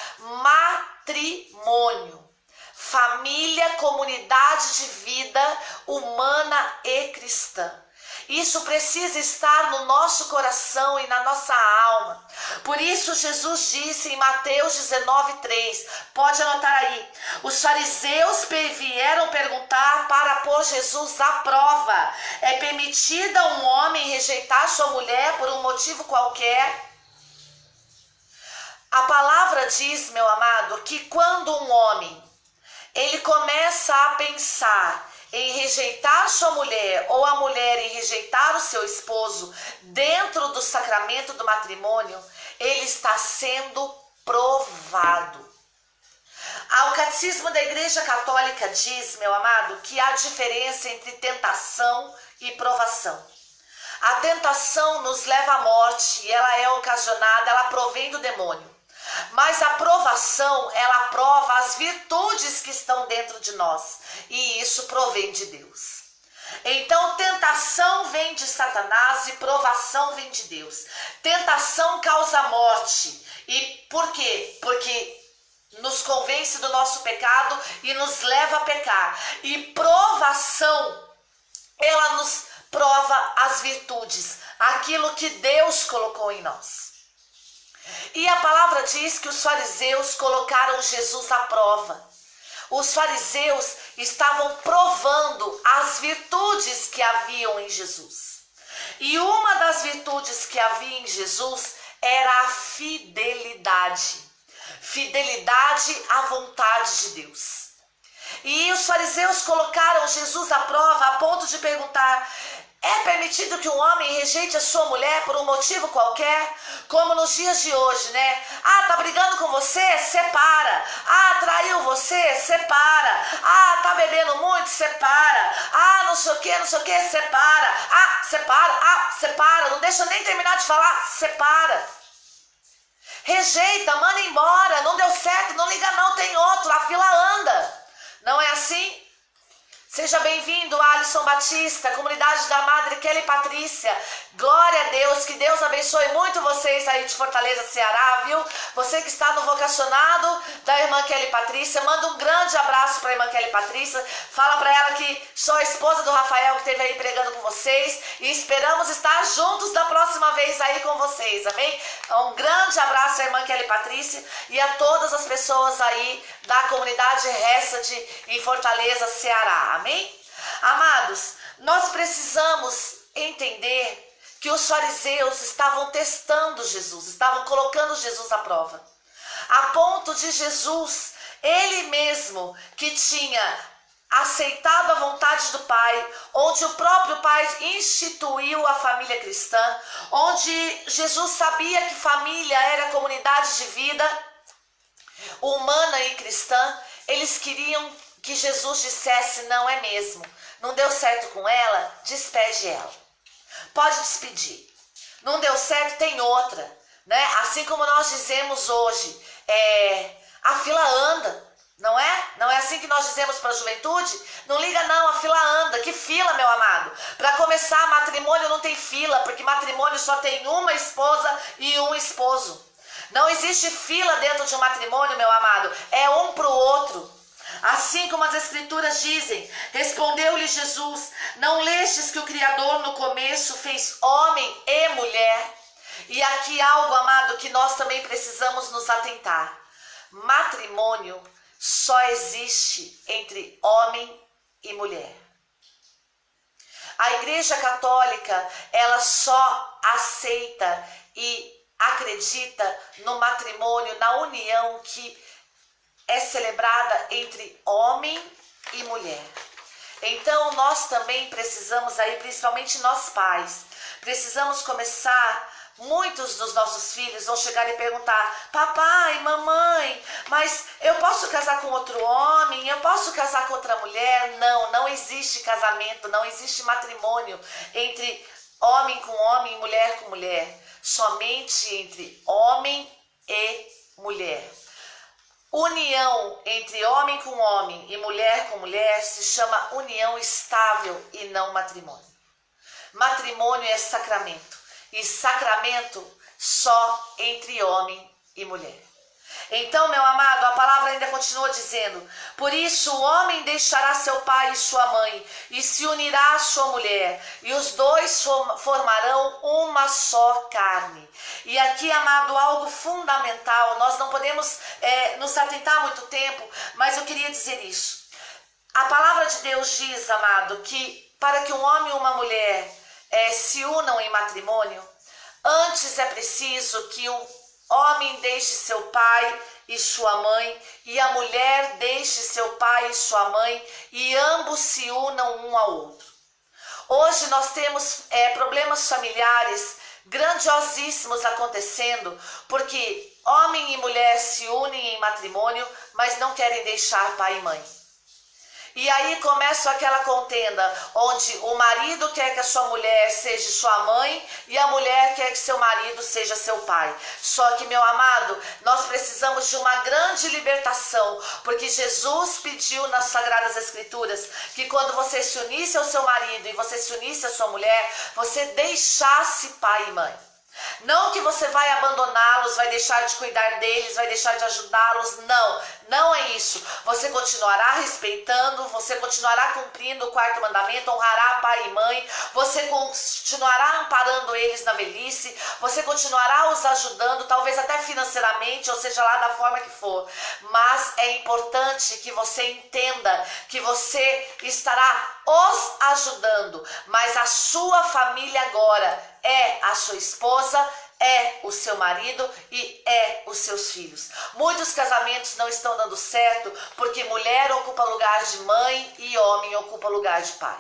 Matrimônio, família, comunidade de vida humana e cristã. Isso precisa estar no nosso coração e na nossa alma. Por isso Jesus disse em Mateus 19:3, pode anotar aí, os fariseus vieram perguntar para pôr Jesus à prova. É permitido a um homem rejeitar sua mulher por um motivo qualquer? A palavra diz, meu amado, que quando um homem ele começa a pensar em rejeitar sua mulher ou a mulher em rejeitar o seu esposo dentro do sacramento do matrimônio, ele está sendo provado. O Catecismo da Igreja Católica diz, meu amado, que há diferença entre tentação e provação. A tentação nos leva à morte e ela é ocasionada, ela provém do demônio. Mas a provação, ela prova as virtudes que estão dentro de nós. E isso provém de Deus. Então, tentação vem de Satanás e provação vem de Deus. Tentação causa morte. E por quê? Porque nos convence do nosso pecado e nos leva a pecar. E provação, ela nos prova as virtudes, aquilo que Deus colocou em nós. E a palavra diz que os fariseus colocaram Jesus à prova. Os fariseus estavam provando as virtudes que haviam em Jesus. E uma das virtudes que havia em Jesus era a fidelidade. Fidelidade à vontade de Deus. E os fariseus colocaram Jesus à prova a ponto de perguntar: é permitido que um homem rejeite a sua mulher por um motivo qualquer? Como nos dias de hoje, né? Ah, tá brigando com você? Separa. Ah, traiu você? Separa. Ah, tá bebendo muito? Separa. Ah, não sei o que, separa. Ah, separa. Ah, separa. Não deixa nem terminar de falar, separa. Rejeita, manda embora. Não deu certo, não liga não, tem outro. A fila anda. Não é assim? Seja bem-vindo, Alisson Batista, comunidade da Madre Kelly Patrícia. Glória a Deus, que Deus abençoe muito vocês aí de Fortaleza, Ceará, viu? Você que está no vocacionado da irmã Kelly Patrícia, manda um grande abraço para a irmã Kelly Patrícia. Fala para ela que sou a esposa do Rafael que esteve aí pregando com vocês e esperamos estar juntos da próxima vez aí com vocês, amém? Um grande abraço à irmã Kelly Patrícia e a todas as pessoas aí da comunidade Hesed em Fortaleza, Ceará, amém? Amados, nós precisamos entender que os fariseus estavam testando Jesus, estavam colocando Jesus à prova, a ponto de Jesus, ele mesmo que tinha aceitado a vontade do Pai, onde o próprio Pai instituiu a família cristã, onde Jesus sabia que família era comunidade de vida humana e cristã, eles queriam que Jesus dissesse: não é mesmo, não deu certo com ela, despede ela, pode despedir, não deu certo, tem outra, né? Assim como nós dizemos hoje, a fila anda, não é? Não é assim que nós dizemos para a juventude? Não liga não, a fila anda. Que fila, meu amado? Para começar, matrimônio não tem fila, porque matrimônio só tem uma esposa e um esposo. Não existe fila dentro de um matrimônio, meu amado, é um para o outro. Assim como as escrituras dizem, respondeu-lhe Jesus: não lestes que o Criador no começo fez homem e mulher? E aqui algo, amado, que nós também precisamos nos atentar. Matrimônio só existe entre homem e mulher. A Igreja Católica, ela só aceita e acredita no matrimônio, na união que é celebrada entre homem e mulher. Então nós também precisamos aí, principalmente nós pais, precisamos começar. Muitos dos nossos filhos vão chegar e perguntar: papai, mamãe, mas eu posso casar com outro homem? Eu posso casar com outra mulher? Não, não existe casamento, não existe matrimônio entre homem com homem, mulher com mulher, somente entre homem e mulher. União entre homem com homem e mulher com mulher se chama união estável e não matrimônio. Matrimônio é sacramento, e sacramento só entre homem e mulher. Então, meu amado, a palavra ainda continua dizendo: por isso o homem deixará seu pai e sua mãe, e se unirá à sua mulher, e os dois formarão uma só carne. E aqui, amado, algo fundamental, nós não podemos nos atentar muito tempo, mas eu queria dizer isso. A palavra de Deus diz, amado, que para que um homem e uma mulher se unam em matrimônio, antes é preciso que o homem deixe seu pai e sua mãe, e a mulher deixe seu pai e sua mãe, e ambos se unam um ao outro. Hoje nós temos problemas familiares grandiosíssimos acontecendo, porque homem e mulher se unem em matrimônio, mas não querem deixar pai e mãe. E aí começa aquela contenda, onde o marido quer que a sua mulher seja sua mãe e a mulher quer que seu marido seja seu pai. Só que, meu amado, nós precisamos de uma grande libertação, porque Jesus pediu nas Sagradas Escrituras que quando você se unisse ao seu marido e você se unisse à sua mulher, você deixasse pai e mãe. Não que você vai abandoná-los, vai deixar de cuidar deles, vai deixar de ajudá-los, não é isso. Você continuará respeitando, você continuará cumprindo o 4º mandamento, honrará pai e mãe, você continuará amparando eles na velhice, você continuará os ajudando, talvez até financeiramente, ou seja lá da forma que for. Mas é importante que você entenda que você estará os ajudando, mas a sua família agora é a sua esposa, é o seu marido e é os seus filhos. Muitos casamentos não estão dando certo porque mulher ocupa lugar de mãe e homem ocupa lugar de pai.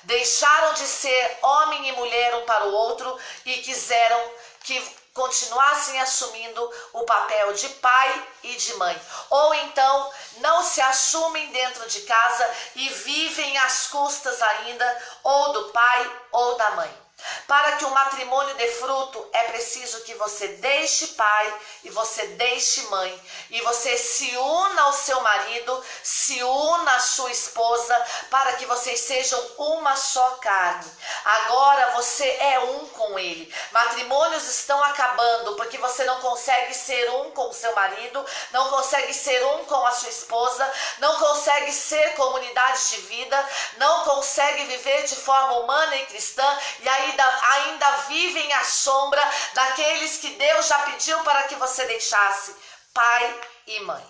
Deixaram de ser homem e mulher um para o outro e quiseram que continuassem assumindo o papel de pai e de mãe. Ou então não se assumem dentro de casa e vivem às custas ainda ou do pai ou da mãe. Para que o matrimônio dê fruto, é preciso que você deixe pai e você deixe mãe. E você se una ao seu marido, se una à sua esposa, para que vocês sejam uma só carne. Agora você é um com ele. Matrimônios estão acabando porque você não consegue ser um com o seu marido, não consegue ser um com a sua esposa, não consegue ser comunidade de vida, não consegue viver de forma humana e cristã e ainda vivem à sombra daqueles que Deus já pediu para que você deixasse, pai e mãe.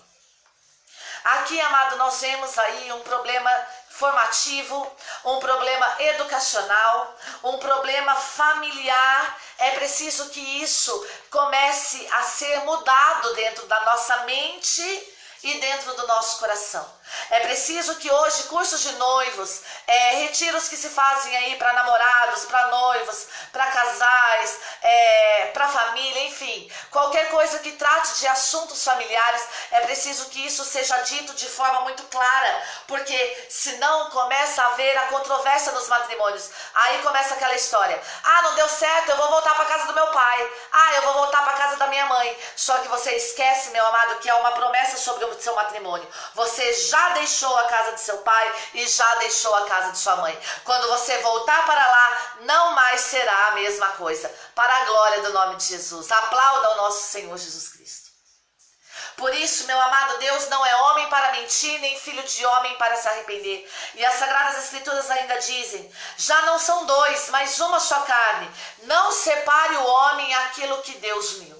Aqui, amado, nós vemos aí um problema formativo, um problema educacional, um problema familiar. É preciso que isso comece a ser mudado dentro da nossa mente e dentro do nosso coração. É preciso que hoje cursos de noivos, retiros que se fazem aí para namorados, para noivos, para casais, para família, enfim, qualquer coisa que trate de assuntos familiares, é preciso que isso seja dito de forma muito clara, porque senão começa a haver a controvérsia nos matrimônios. Aí começa aquela história: ah, não deu certo, eu vou voltar para casa do meu pai, ah, eu vou voltar para casa da minha mãe. Só que você esquece, meu amado, que há uma promessa sobre o seu matrimônio. Você já deixou a casa de seu pai e já deixou a casa de sua mãe. Quando você voltar para lá, não mais será a mesma coisa. Para a glória do nome de Jesus. Aplauda o nosso Senhor Jesus Cristo. Por isso, meu amado, Deus não é homem para mentir, nem filho de homem para se arrepender. E as Sagradas Escrituras ainda dizem: já não são dois, mas uma só carne. Não separe o homem aquilo que Deus uniu.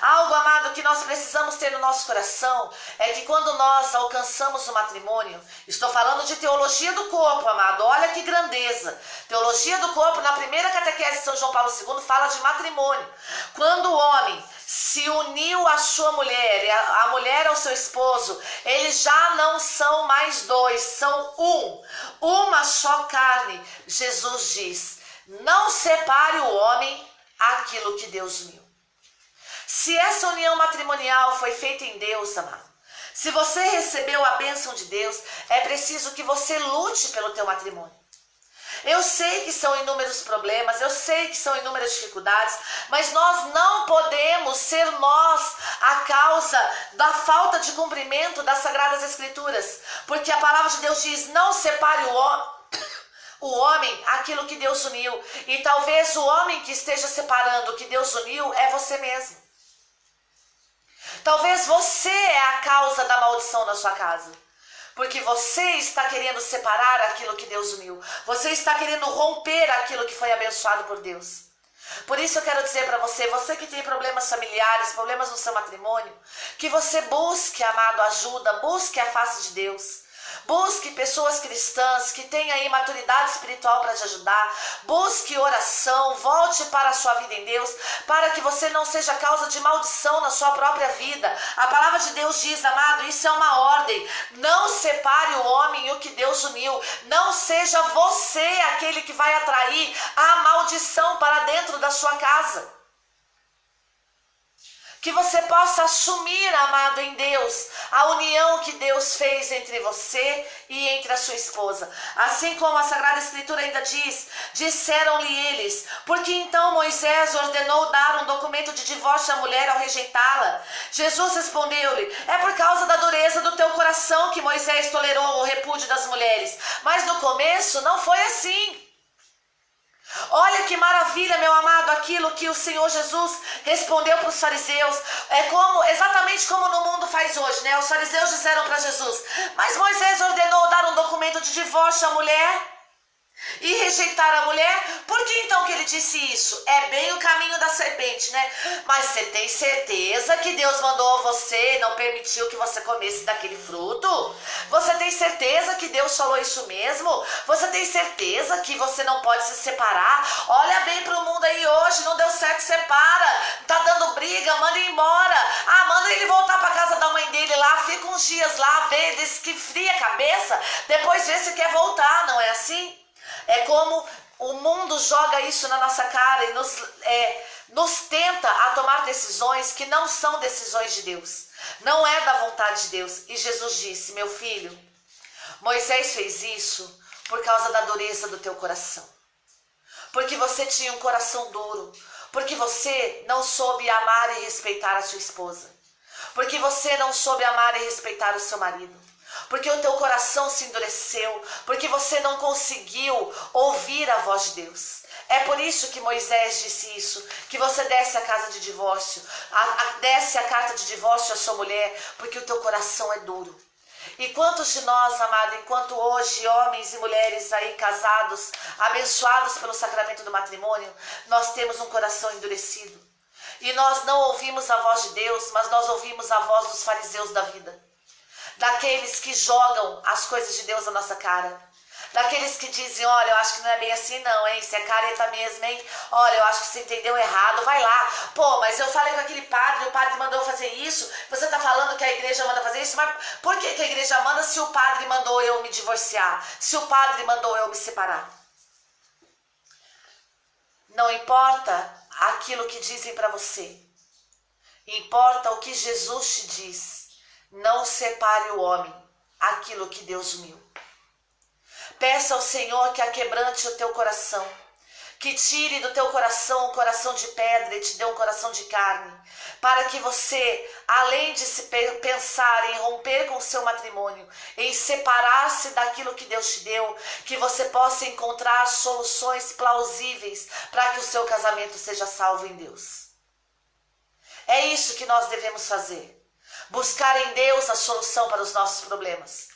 Algo, amado, que nós precisamos ter no nosso coração é que quando nós alcançamos o matrimônio, estou falando de teologia do corpo, amado, olha que grandeza. Teologia do corpo, na primeira catequese de São João Paulo II, fala de matrimônio. Quando o homem se uniu à sua mulher, a mulher ao seu esposo, eles já não são mais dois, são uma só carne. Jesus diz: não separe o homem aquilo que Deus uniu. Se essa união matrimonial foi feita em Deus, amado, se você recebeu a bênção de Deus, é preciso que você lute pelo teu matrimônio. Eu sei que são inúmeros problemas, eu sei que são inúmeras dificuldades, mas nós não podemos ser nós a causa da falta de cumprimento das Sagradas Escrituras, porque a palavra de Deus diz: não separe o homem aquilo que Deus uniu, e talvez o homem que esteja separando o que Deus uniu é você mesmo. Talvez você é a causa da maldição na sua casa. Porque você está querendo separar aquilo que Deus uniu. Você está querendo romper aquilo que foi abençoado por Deus. Por isso eu quero dizer para você, você que tem problemas familiares, problemas no seu matrimônio, que você busque, amado, ajuda, busque a face de Deus. Busque pessoas cristãs que tenham aí maturidade espiritual para te ajudar. Busque oração, volte para a sua vida em Deus, para que você não seja causa de maldição na sua própria vida. A palavra de Deus diz, amado, isso é uma ordem. Não separe o homem e o que Deus uniu. Não seja você aquele que vai atrair a maldição para dentro da sua casa. Que você possa assumir, amado, em Deus, a união que Deus fez entre você e entre a sua esposa. Assim como a Sagrada Escritura ainda diz, disseram-lhe eles: por que então Moisés ordenou dar um documento de divórcio à mulher ao rejeitá-la? Jesus respondeu-lhe: é por causa da dureza do teu coração que Moisés tolerou o repúdio das mulheres. Mas no começo não foi assim. Olha que maravilha, meu amado, aquilo que o Senhor Jesus respondeu para os fariseus. Exatamente como no mundo faz hoje, né? Os fariseus disseram para Jesus: mas Moisés ordenou dar um documento de divórcio à mulher e rejeitar a mulher. Por que então que ele disse isso? É bem o caminho da serpente, né? Mas você tem certeza que Deus mandou você, não permitiu que você comesse daquele fruto? Você tem certeza que Deus falou isso mesmo? Você tem certeza que você não pode se separar? Olha bem pro mundo aí hoje, não deu certo, separa. Tá dando briga, manda ele embora. Ah, manda ele voltar pra casa da mãe dele lá, fica uns dias lá, vê, diz que fria a cabeça, depois vê se quer voltar, não é assim? É como o mundo joga isso na nossa cara e nos tenta a tomar decisões que não são decisões de Deus. Não é da vontade de Deus. E Jesus disse: meu filho, Moisés fez isso por causa da dureza do teu coração. Porque você tinha um coração duro. Porque você não soube amar e respeitar a sua esposa. Porque você não soube amar e respeitar o seu marido. Porque o teu coração se endureceu, porque você não conseguiu ouvir a voz de Deus. É por isso que Moisés disse isso, que você desse a casa de divórcio, desse a carta de divórcio à sua mulher, porque o teu coração é duro. E quantos de nós, amado, enquanto hoje homens e mulheres aí casados, abençoados pelo sacramento do matrimônio, nós temos um coração endurecido. E nós não ouvimos a voz de Deus, mas nós ouvimos a voz dos fariseus da vida. Daqueles que jogam as coisas de Deus na nossa cara. Daqueles que dizem: olha, eu acho que não é bem assim não, hein? Você é careta mesmo, hein? Olha, eu acho que você entendeu errado, vai lá. Pô, mas eu falei com aquele padre, o padre mandou fazer isso. Você tá falando que a igreja manda fazer isso, mas por que a igreja manda se o padre mandou eu me divorciar? Se o padre mandou eu me separar? Não importa aquilo que dizem para você. Importa o que Jesus te diz. Não separe o homem, aquilo que Deus uniu. Peça ao Senhor que aquebrante o teu coração, que tire do teu coração um coração de pedra e te dê um coração de carne, para que você, além de se pensar em romper com o seu matrimônio, em separar-se daquilo que Deus te deu, que você possa encontrar soluções plausíveis para que o seu casamento seja salvo em Deus. É isso que nós devemos fazer. Buscar em Deus a solução para os nossos problemas.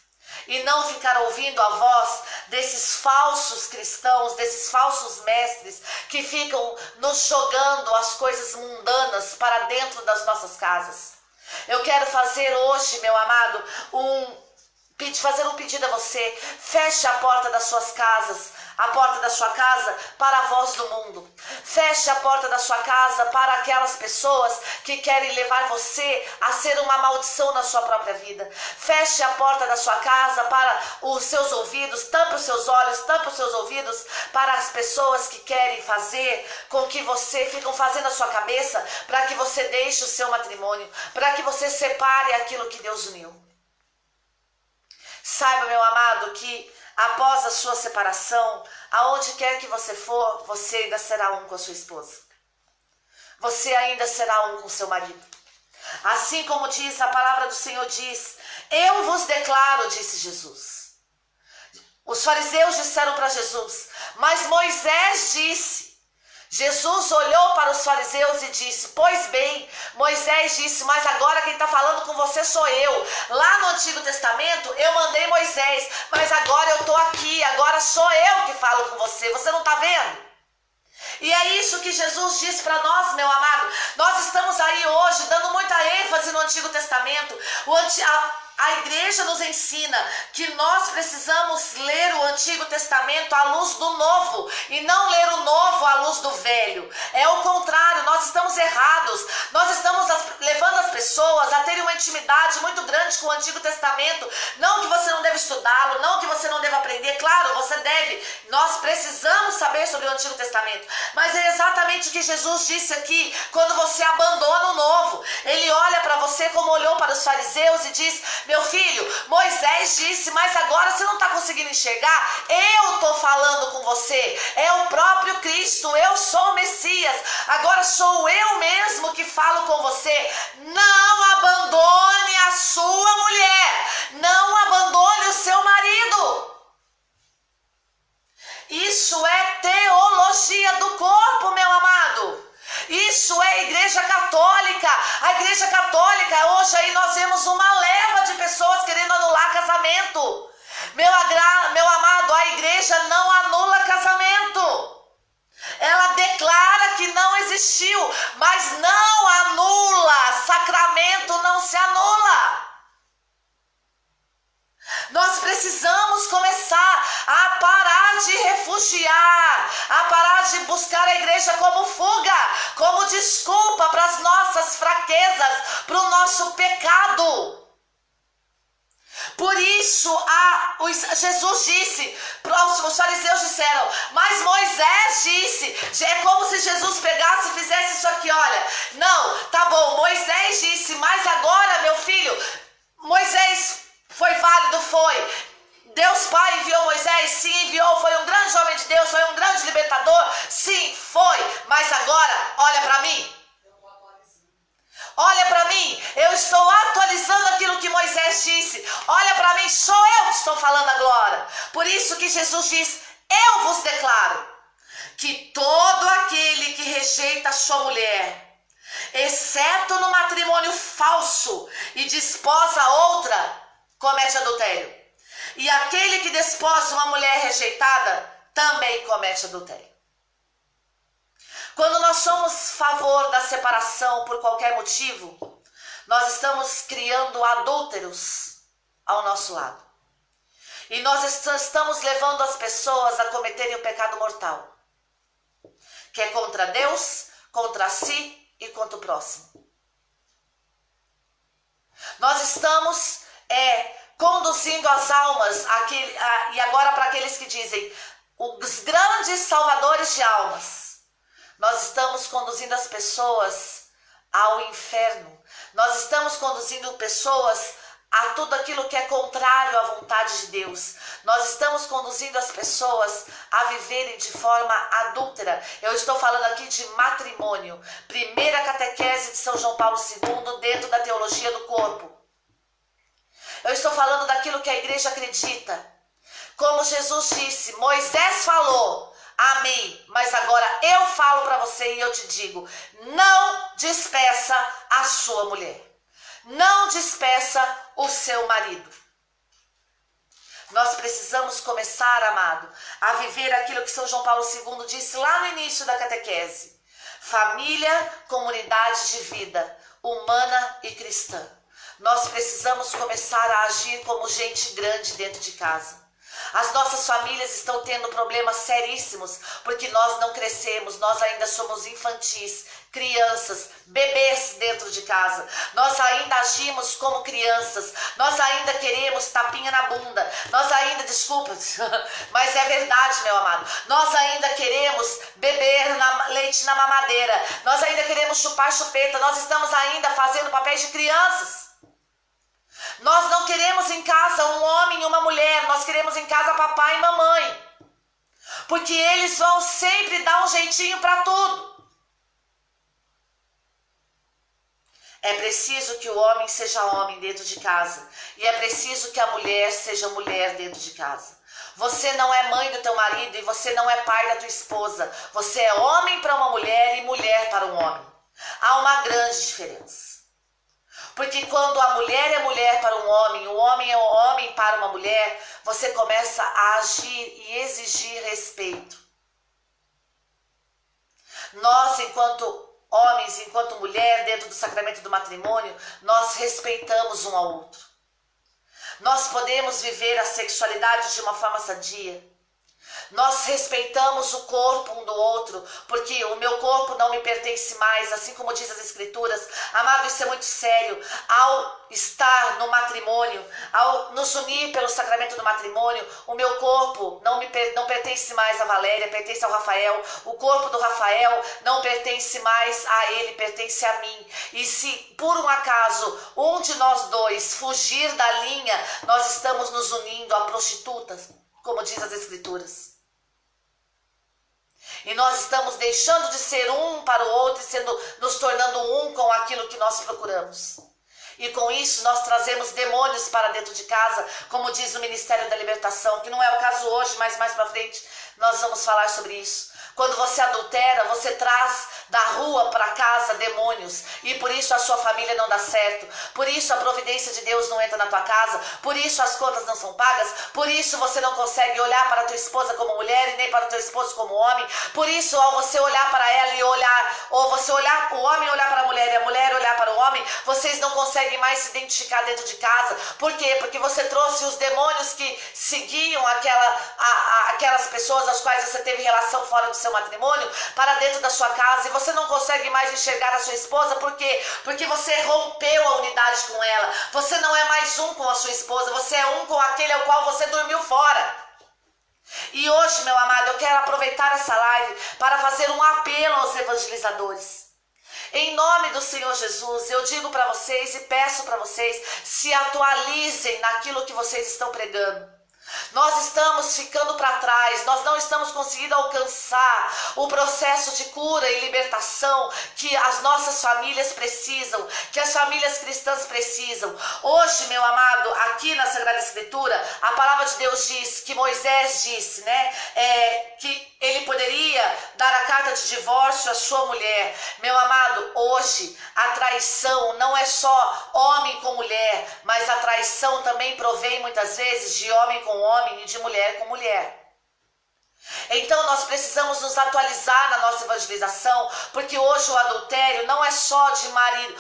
E não ficar ouvindo a voz desses falsos cristãos, desses falsos mestres que ficam nos jogando as coisas mundanas para dentro das nossas casas. Eu quero fazer hoje, meu amado, fazer um pedido a você. Feche a porta das suas casas, a porta da sua casa para a voz do mundo. Feche a porta da sua casa para aquelas pessoas que querem levar você a ser uma maldição na sua própria vida. Feche a porta da sua casa para os seus ouvidos, tampe os seus olhos, tampe os seus ouvidos para as pessoas que querem fazer com que você, ficam fazendo a sua cabeça para que você deixe o seu matrimônio, para que você separe aquilo que Deus uniu. Saiba, meu amado, que após a sua separação, aonde quer que você for, você ainda será um com a sua esposa. Você ainda será um com seu marido. Assim como diz a palavra do Senhor diz, eu vos declaro, disse Jesus. Os fariseus disseram para Jesus, mas Moisés disse. Jesus olhou para os fariseus e disse, pois bem, Moisés disse, mas agora quem está falando com você sou eu. Lá no Antigo Testamento eu mandei Moisés, mas agora eu estou aqui, agora sou eu que falo com você. Você não está vendo? E é isso que Jesus diz para nós, meu amado. Nós estamos aí hoje dando muita ênfase no Antigo Testamento. A igreja nos ensina que nós precisamos ler o Antigo Testamento à luz do Novo e não ler o Novo à luz do Velho. É o contrário, nós estamos errados. Nós estamos levando as pessoas a terem uma intimidade muito grande com o Antigo Testamento. Não que você não deve estudá-lo, não que você não deve aprender. Claro, você deve. Nós precisamos saber sobre o Antigo Testamento. Mas é exatamente o que Jesus disse aqui, quando você abandona o Novo. Ele olha para você como olhou para os fariseus e diz, meu filho, Moisés disse, mas agora você não está conseguindo enxergar? Eu estou falando com você, é o próprio Cristo, eu sou o Messias, agora sou eu mesmo que falo com você. Não abandone a sua mulher, não abandone o seu marido. Isso é teologia do corpo, meu amado. Isso é a Igreja Católica. A Igreja Católica, hoje aí nós vemos uma leva de pessoas querendo anular casamento. Meu amado, a igreja não anula casamento. Ela declara que não existiu, mas não anula. Sacramento não se anula. Nós precisamos começar a parar de refugiar, a parar de buscar a igreja como fuga, como desculpa para as nossas fraquezas, para o nosso pecado. Por isso, Jesus disse, os fariseus disseram, mas Moisés disse, é como se Jesus pegasse e fizesse isso aqui, olha, não, tá bom, Moisés disse, mas agora, meu filho, Moisés foi válido, foi. Deus Pai enviou Moisés? Sim, enviou. Foi um grande homem de Deus, foi um grande libertador? Sim, foi. Mas agora, olha para mim. Olha para mim. Eu estou atualizando aquilo que Moisés disse. Olha para mim, sou eu que estou falando agora. Por isso que Jesus diz, eu vos declaro que todo aquele que rejeita a sua mulher, exceto no matrimônio falso e desposa outra, comete adultério. E aquele que desposa uma mulher rejeitada também comete adultério. Quando nós somos a favor da separação por qualquer motivo, nós estamos criando adúlteros ao nosso lado. E nós estamos levando as pessoas a cometerem o pecado mortal, que é contra Deus, contra si e contra o próximo. Nós estamos conduzindo as almas, e agora para aqueles que dizem, os grandes salvadores de almas, nós estamos conduzindo as pessoas ao inferno, nós estamos conduzindo pessoas a tudo aquilo que é contrário à vontade de Deus. Nós estamos conduzindo as pessoas a viverem de forma adúltera. Eu estou falando aqui de matrimônio, primeira catequese de São João Paulo II dentro da teologia do corpo. Eu estou falando daquilo que a igreja acredita. Como Jesus disse, Moisés falou a mim, mas agora eu falo para você e eu te digo, não despeça a sua mulher. Não despeça o seu marido. Nós precisamos começar, amado, a viver aquilo que São João Paulo II disse lá no início da catequese. Família, comunidade de vida, humana e cristã. Nós precisamos começar a agir como gente grande dentro de casa. As nossas famílias estão tendo problemas seríssimos porque nós não crescemos, nós ainda somos infantis, crianças, bebês dentro de casa. Nós ainda agimos como crianças, nós ainda queremos tapinha na bunda, nós ainda, desculpa, mas é verdade, meu amado, nós ainda queremos beber leite na mamadeira, nós ainda queremos chupar chupeta, nós estamos ainda fazendo papéis de crianças. Nós não queremos em casa um homem e uma mulher, nós queremos temos em casa papai e mamãe. Porque eles vão sempre dar um jeitinho para tudo. É preciso que o homem seja homem dentro de casa. E é preciso que a mulher seja mulher dentro de casa. Você não é mãe do teu marido e você não é pai da tua esposa. Você é homem para uma mulher e mulher para um homem. Há uma grande diferença. Porque quando a mulher é mulher para um homem, o homem é homem para uma mulher, você começa a agir e exigir respeito. Nós, enquanto homens, enquanto mulher, dentro do sacramento do matrimônio, nós respeitamos um ao outro. Nós podemos viver a sexualidade de uma forma sadia. Nós respeitamos o corpo um do outro, porque o meu corpo não me pertence mais, assim como diz as Escrituras. Amado, isso é muito sério. Ao estar no matrimônio, ao nos unir pelo sacramento do matrimônio, o meu corpo não pertence mais a Valéria, pertence ao Rafael. O corpo do Rafael não pertence mais a ele, pertence a mim. E se por um acaso um de nós dois fugir da linha, nós estamos nos unindo a prostitutas, como diz as Escrituras. E nós estamos deixando de ser um para o outro e nos tornando um com aquilo que nós procuramos. E com isso nós trazemos demônios para dentro de casa, como diz o Ministério da Libertação, que não é o caso hoje, mas mais para frente nós vamos falar sobre isso. Quando você adultera, você traz da rua para casa demônios. E por isso a sua família não dá certo. Por isso a providência de Deus não entra na tua casa. Por isso as contas não são pagas. Por isso você não consegue olhar para a tua esposa como mulher e nem para o teu esposo como homem. Por isso ao você olhar para ela e olhar, ou você olhar, o homem olhar para a mulher e a mulher olhar para o homem, vocês não conseguem mais se identificar dentro de casa. Por quê? Porque você trouxe os demônios que seguiam aquelas pessoas às quais você teve relação fora do seu matrimônio para dentro da sua casa, e você não consegue mais enxergar a sua esposa. Por quê? Porque você rompeu a unidade com ela. Você não é mais um com a sua esposa, você é um com aquele ao qual você dormiu fora. E hoje, meu amado, eu quero aproveitar essa live para fazer um apelo aos evangelizadores. Em nome do Senhor Jesus, eu digo para vocês e peço para vocês, se atualizem naquilo que vocês estão pregando. Nós estamos ficando para trás, nós não estamos conseguindo alcançar o processo de cura e libertação que as nossas famílias precisam, que as famílias cristãs precisam. Hoje, meu amado, aqui na Sagrada Escritura, a palavra de Deus diz, que Moisés disse, que ele poderia dar a carta de divórcio à sua mulher. Meu amado, hoje a traição não é só homem com mulher, mas a traição também provém muitas vezes de homem com homem e de mulher com mulher. Então nós precisamos nos atualizar na nossa evangelização, porque hoje o adultério não é só de marido.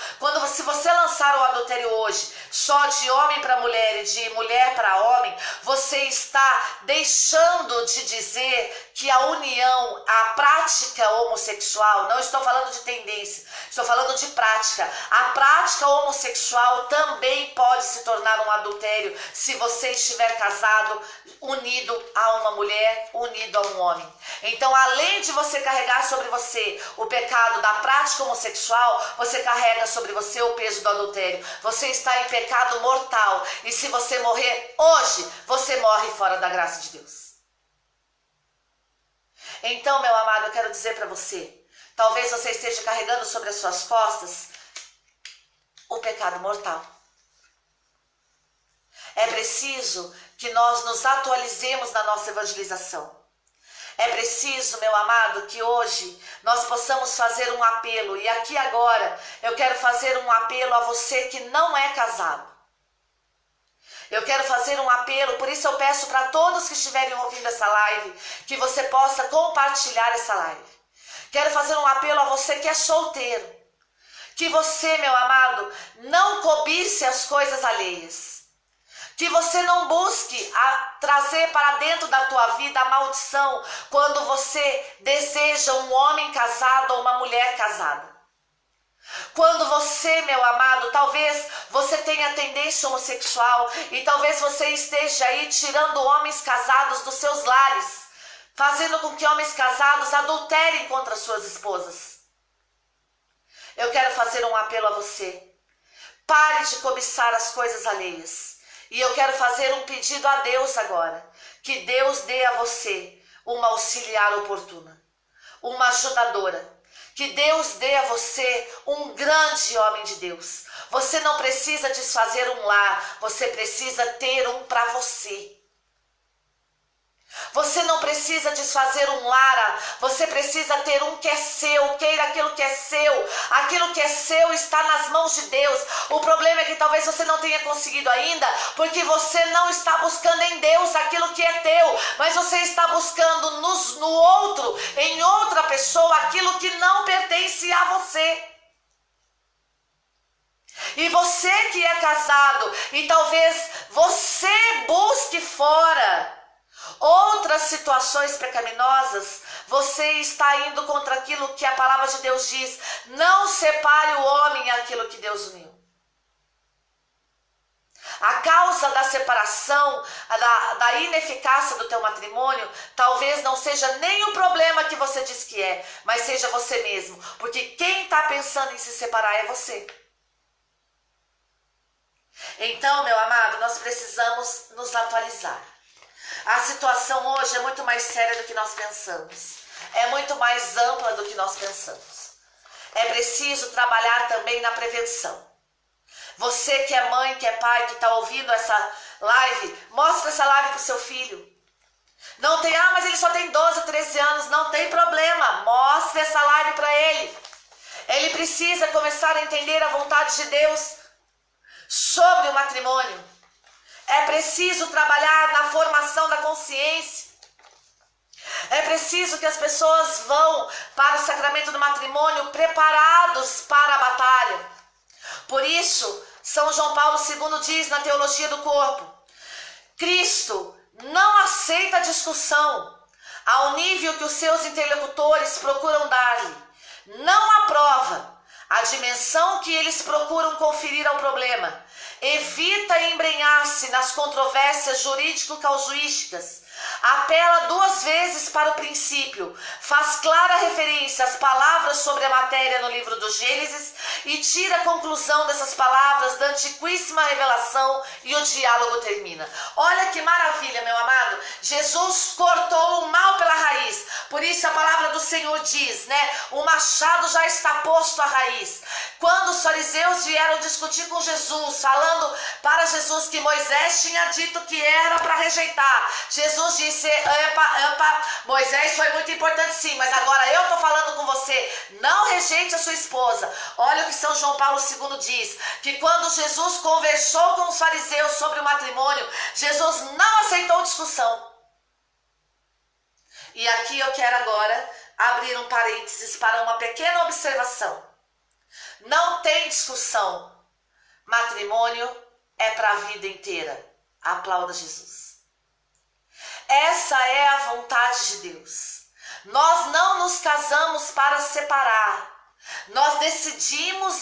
Se você lançar o adultério hoje só de homem para mulher e de mulher para homem, você está deixando de dizer que a união, a prática homossexual, não estou falando de tendência, estou falando de prática. A prática homossexual também pode se tornar um adultério se você estiver casado, unido a uma mulher, unido a um homem. Então, além de você carregar sobre você o pecado da prática homossexual, você carrega sobre você o peso do adultério. Você está em pecado mortal. E se você morrer hoje, você morre fora da graça de Deus. Então, meu amado, eu quero dizer para você, talvez você esteja carregando sobre as suas costas o pecado mortal. É preciso que nós nos atualizemos na nossa evangelização. É preciso, meu amado, que hoje nós possamos fazer um apelo. E aqui agora eu quero fazer um apelo a você que não é casado. Eu quero fazer um apelo, por isso eu peço para todos que estiverem ouvindo essa live, que você possa compartilhar essa live. Quero fazer um apelo a você que é solteiro. Que você, meu amado, não cobice as coisas alheias. Que você não busque trazer para dentro da tua vida a maldição quando você deseja um homem casado ou uma mulher casada. Quando você, meu amado, talvez você tenha tendência homossexual e talvez você esteja aí tirando homens casados dos seus lares, fazendo com que homens casados adulterem contra suas esposas. Eu quero fazer um apelo a você. Pare de cobiçar as coisas alheias. E eu quero fazer um pedido a Deus agora. Que Deus dê a você uma auxiliar oportuna, uma ajudadora. Que Deus dê a você um grande homem de Deus. Você não precisa desfazer um lar, você precisa ter um para você. Você não precisa desfazer um lar, você precisa ter um que é seu. Queira aquilo que é seu. Aquilo que é seu está nas mãos de Deus. O problema é que talvez você não tenha conseguido ainda, porque você não está buscando em Deus aquilo que é teu, mas você está buscando no outro, em outra pessoa, aquilo que não pertence a você. E você que é casado, e talvez você busque fora outras situações pecaminosas, você está indo contra aquilo que a palavra de Deus diz. Não separe o homem aquilo que Deus uniu. A causa da separação, da ineficácia do teu matrimônio, talvez não seja nem o problema que você diz que é, mas seja você mesmo. Porque quem está pensando em se separar é você. Então, meu amado, nós precisamos nos atualizar. A situação hoje é muito mais séria do que nós pensamos. É muito mais ampla do que nós pensamos. É preciso trabalhar também na prevenção. Você que é mãe, que é pai, que está ouvindo essa live, mostra essa live para o seu filho. Não tem, mas ele só tem 12, 13 anos. Não tem problema, mostre essa live para ele. Ele precisa começar a entender a vontade de Deus sobre o matrimônio. É preciso trabalhar na formação da consciência. É preciso que as pessoas vão para o sacramento do matrimônio preparados para a batalha. Por isso, São João Paulo II diz na Teologia do Corpo: Cristo não aceita discussão ao nível que os seus interlocutores procuram dar-lhe. Não aprova a dimensão que eles procuram conferir ao problema. Evita embrenhar-se nas controvérsias jurídico-casuísticas. Apela 2 vezes para o princípio. Faz clara referência às palavras sobre a matéria no livro do Gênesis e tira a conclusão dessas palavras da antiquíssima revelação, e o diálogo termina. Olha que maravilha, meu amado. Jesus cortou o mal pela raiz. Por isso a palavra do Senhor diz, né? O machado já está posto à raiz. Quando os fariseus vieram discutir com Jesus, falando para Jesus que Moisés tinha dito que era para rejeitar, Jesus disse: Moisés foi muito importante sim, mas agora eu estou falando com você, não rejeite a sua esposa. Olha o que São João Paulo II diz, que quando Jesus conversou com os fariseus sobre o matrimônio, Jesus não aceitou discussão. E aqui eu quero agora abrir um parênteses para uma pequena observação. Não tem discussão. Matrimônio é para a vida inteira. Aplauda Jesus. Essa é a vontade de Deus. Nós não nos casamos para separar. Nós decidimos,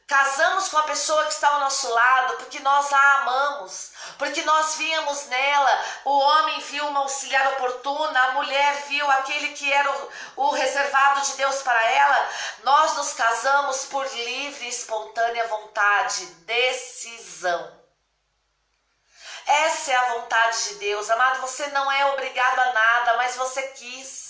casamos com a pessoa que está ao nosso lado porque nós a amamos, porque nós víamos nela, o homem viu uma auxiliar oportuna, a mulher viu aquele que era o reservado de Deus para ela. Nós nos casamos por livre e espontânea vontade, decisão. Essa é a vontade de Deus. Amado, você não é obrigado a nada, mas você quis.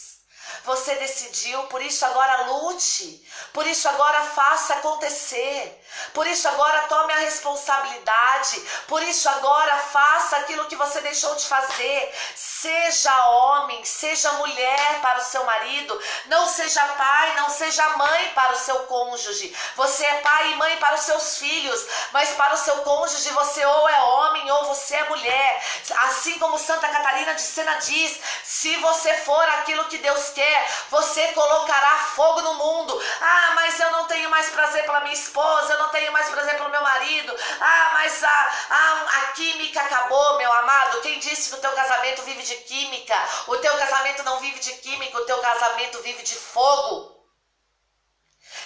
Você decidiu, por isso agora lute. Por isso agora faça acontecer. Por isso agora tome a responsabilidade. Por isso agora faça aquilo que você deixou de fazer. Seja homem, seja mulher para o seu marido. Não seja pai, não seja mãe para o seu cônjuge. Você é pai e mãe para os seus filhos, mas para o seu cônjuge você ou é homem ou você é mulher. Assim como Santa Catarina de Sena diz, se você for aquilo que Deus quer, você colocará fogo no mundo. Mas eu não tenho mais prazer pela minha esposa, eu não tenho mais prazer pelo meu marido. Mas a química acabou, meu amado. Quem disse que o teu casamento vive de química? O teu casamento não vive de química, o teu casamento vive de fogo.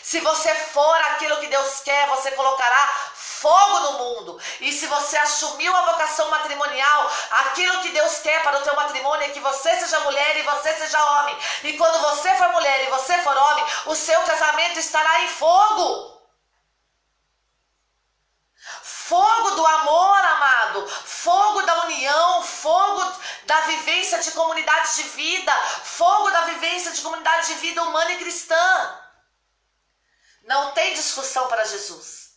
Se você for aquilo que Deus quer, você colocará fogo no mundo. E se você assumiu a vocação matrimonial, aquilo que Deus quer para o teu matrimônio é que você seja mulher e você seja homem. E quando você for mulher e você for homem, o seu casamento estará em fogo. fogo do amor, amado, fogo da união, fogo da vivência de comunidade de vida, fogo da vivência de comunidade de vida humana e cristã. Não tem discussão para Jesus.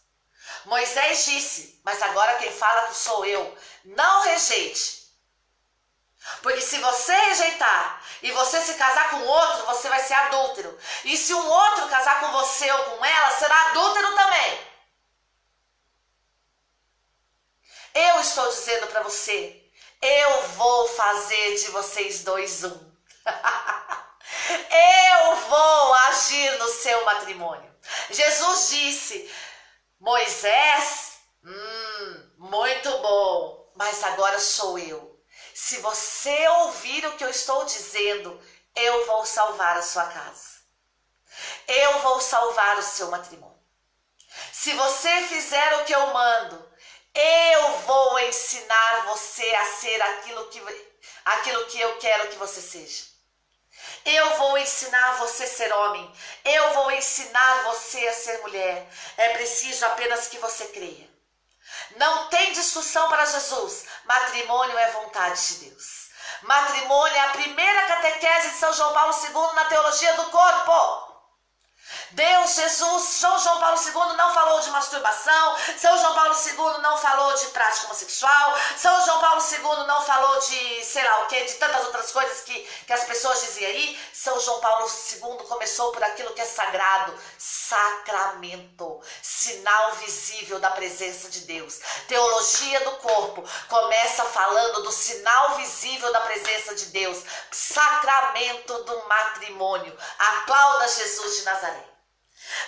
Moisés disse, mas agora quem fala sou eu. Não rejeite. Porque se você rejeitar e você se casar com outro, você vai ser adúltero. E se um outro casar com você ou com ela, será adúltero também. Eu estou dizendo para você, eu vou fazer de vocês dois um. Eu vou agir no seu matrimônio. Jesus disse, Moisés, muito bom, mas agora sou eu. Se você ouvir o que eu estou dizendo, eu vou salvar a sua casa. Eu vou salvar o seu matrimônio. Se você fizer o que eu mando, eu vou ensinar você a ser aquilo que eu quero que você seja. Eu vou ensinar você a ser homem. Eu vou ensinar você a ser mulher. É preciso apenas que você creia. Não tem discussão para Jesus. Matrimônio é vontade de Deus. Matrimônio é a primeira catequese de São João Paulo II na teologia do corpo. Deus, Jesus, São João Paulo II não falou de masturbação, São João Paulo II não falou de prática homossexual, São João Paulo II não falou de, sei lá o que, de tantas outras coisas que as pessoas diziam aí. São João Paulo II começou por aquilo que é sagrado, sacramento, sinal visível da presença de Deus. Teologia do corpo começa falando do sinal visível da presença de Deus, sacramento do matrimônio. Aplauda Jesus de Nazaré.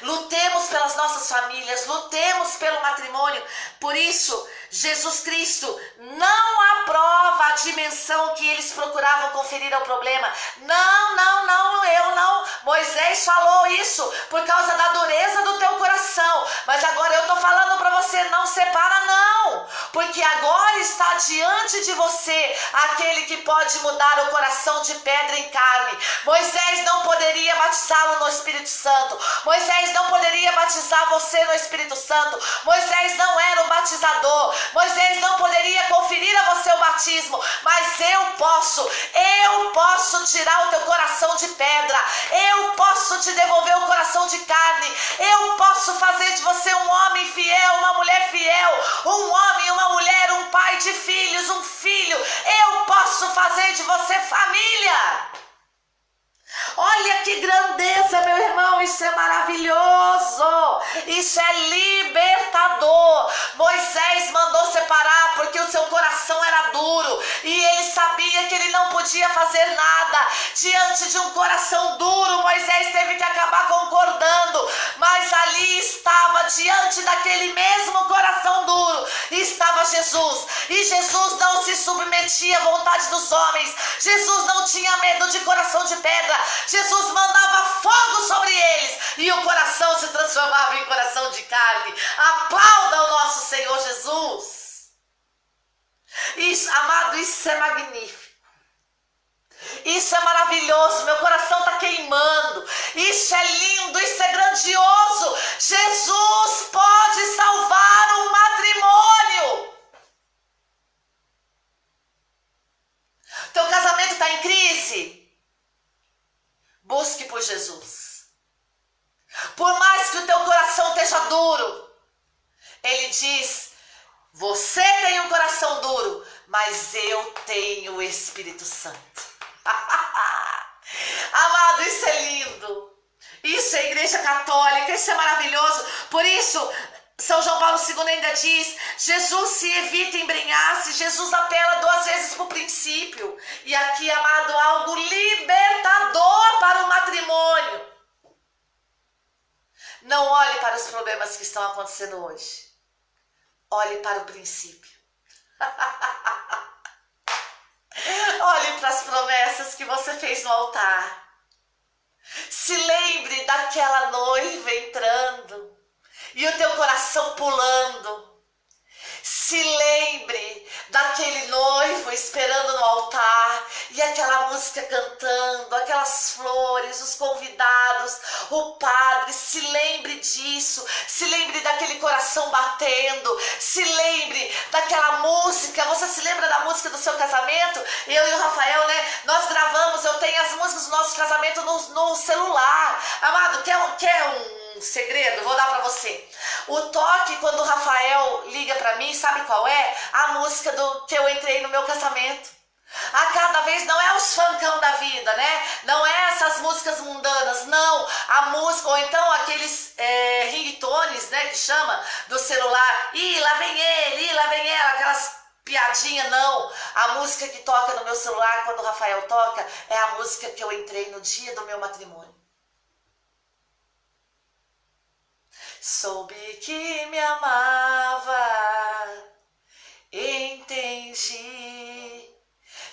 Lutemos pelas nossas famílias, lutemos pelo matrimônio. Por isso, Jesus Cristo não aprova a dimensão que eles procuravam conferir ao problema. Não, eu não. Moisés falou isso por causa da dureza do teu coração. Mas agora eu estou falando para você, não separa não. Porque agora está diante de você aquele que pode mudar o coração de pedra em carne. Moisés não poderia batizá-lo no Espírito Santo. Moisés não poderia batizar você no Espírito Santo. Moisés não era o batizador. Moisés não poderia conferir a você o batismo. Mas eu posso tirar o teu coração de pedra. Eu posso te devolver o coração de carne. Eu posso fazer de você um homem fiel, uma mulher fiel. Um homem, uma mulher, um pai de filhos, um filho. Eu posso fazer de você família. Olha que grandeza, meu irmão, isso é maravilhoso, isso é libertador. Moisés mandou separar porque o seu coração era duro e ele sabia que ele não podia fazer nada. Diante de um coração duro, Moisés teve que acabar concordando, mas ali estava, diante daquele mesmo coração duro, estava Jesus. E Jesus não se submetia à vontade dos homens. Jesus não tinha medo de coração de pedra. Jesus mandava fogo sobre eles e o coração se transformava em coração de carne. Aplauda o nosso Senhor Jesus. Isso, amado, isso é magnífico. Isso é maravilhoso, meu coração está queimando. Isso é lindo, isso é grandioso. Jesus pode salvar um matrimônio. Teu casamento está em crise? Busque por Jesus. Por mais que o teu coração esteja duro, ele diz, você tem um coração duro, mas eu tenho o Espírito Santo. Amado, isso é lindo. Isso é Igreja Católica, isso é maravilhoso. Por isso, São João Paulo II ainda diz, Jesus se evita embrenhar-se, Jesus apela 2 vezes para o princípio. E aqui, amado, algo libertador para o matrimônio. Não olhe para os problemas que estão acontecendo hoje. Olhe para o princípio. Olhe para as promessas que você fez no altar. Se lembre daquela noiva entrando e o teu coração pulando. Se lembre daquele noivo esperando no altar e aquela música cantando, aquelas flores, os convidados, o padre, se lembre disso, se lembre daquele coração batendo, se lembre daquela música. Você se lembra da música do seu casamento? Eu e o Rafael, né, nós gravamos, eu tenho as músicas do nosso casamento no celular. Amado, quer um segredo? Vou dar pra você. O toque, quando o Rafael liga pra mim, sabe qual é? A música que eu entrei no meu casamento. A cada vez não é os funkão da vida, né? Não é essas músicas mundanas, não. A música, ou então aqueles ringtones, né, que chama, do celular. Ih, lá vem ele, ih, lá vem ela, aquelas piadinha, não. A música que toca no meu celular quando o Rafael toca é a música que eu entrei no dia do meu matrimônio. Soube que me amava, entendi.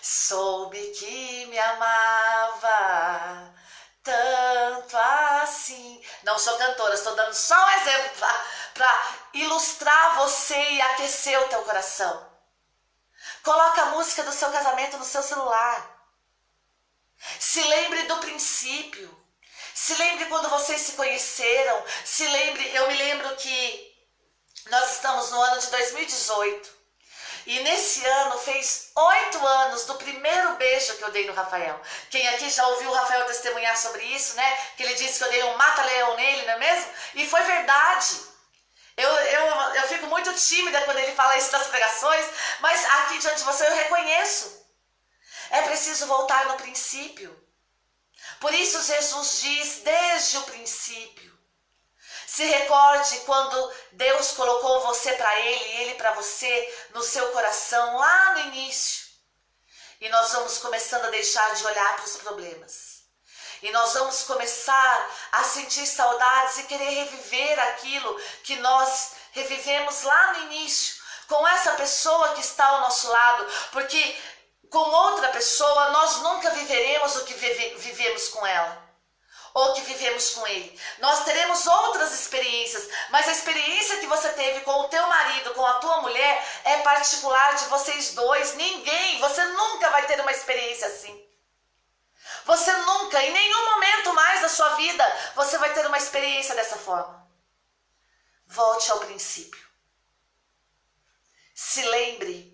Soube que me amava tanto assim. Não sou cantora, estou dando só um exemplo para ilustrar você e aquecer o teu coração. Coloca a música do seu casamento no seu celular. Se lembre do princípio. Se lembre quando vocês se conheceram. Se lembre, eu me lembro que nós estamos no ano de 2018. E nesse ano fez 8 anos do primeiro beijo que eu dei no Rafael. Quem aqui já ouviu o Rafael testemunhar sobre isso, né? Que ele disse que eu dei um mata-leão nele, não é mesmo? E foi verdade. Eu fico muito tímida quando ele fala isso nas pregações, mas aqui diante de você eu reconheço. É preciso voltar no princípio. Por isso Jesus diz desde o princípio. Se recorde quando Deus colocou você para Ele e Ele para você no seu coração lá no início. E nós vamos começando a deixar de olhar para os problemas. E nós vamos começar a sentir saudades e querer reviver aquilo que nós revivemos lá no início. Com essa pessoa que está ao nosso lado. Porque com outra pessoa nós nunca viveremos o que vivemos com ela. Ou que vivemos com ele. Nós teremos outras experiências, mas a experiência que você teve com o teu marido, com a tua mulher, é particular de vocês dois. Você nunca vai ter uma experiência assim. Você nunca, em nenhum momento mais da sua vida, você vai ter uma experiência dessa forma. Volte ao princípio. Se lembre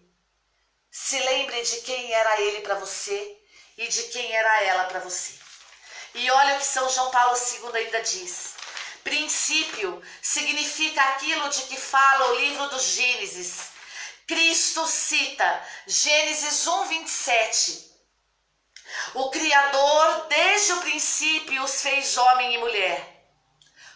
de quem era ele para você e de quem era ela para você. E olha o que São João Paulo II ainda diz. Princípio significa aquilo de que fala o livro do Gênesis. Cristo cita Gênesis 1:27. O Criador desde o princípio os fez homem e mulher.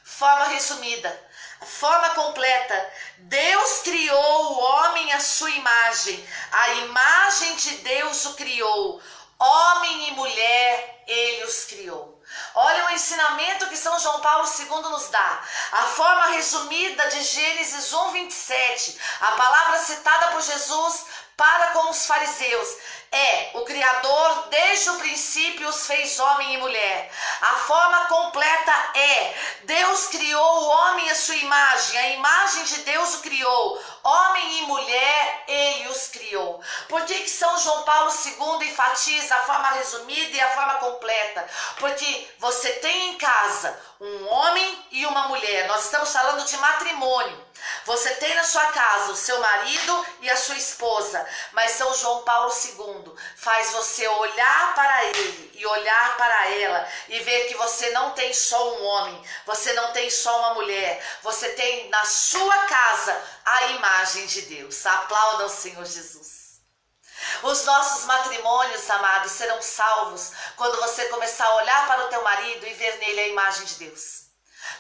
Forma resumida, forma completa. Deus criou o homem à sua imagem. A imagem de Deus o criou. Homem e mulher, ele os criou. Olha o ensinamento que São João Paulo II nos dá. A forma resumida de Gênesis 1:27, a palavra citada por Jesus para com os fariseus, é: o Criador desde o princípio os fez homem e mulher. A forma completa é: Deus criou o homem à sua imagem, a imagem de Deus o criou. Homem e mulher, ele os criou. Por que São João Paulo II enfatiza a forma resumida e a forma completa? Porque você tem em casa um homem e uma mulher. Nós estamos falando de matrimônio. Você tem na sua casa o seu marido e a sua esposa. Mas São João Paulo II faz você olhar para ele e olhar para ela e ver que você não tem só um homem, você não tem só uma mulher, você tem na sua casa a imagem de Deus. Aplauda o Senhor Jesus. Os nossos matrimônios, amados, serão salvos quando você começar a olhar para o teu marido e ver nele a imagem de Deus.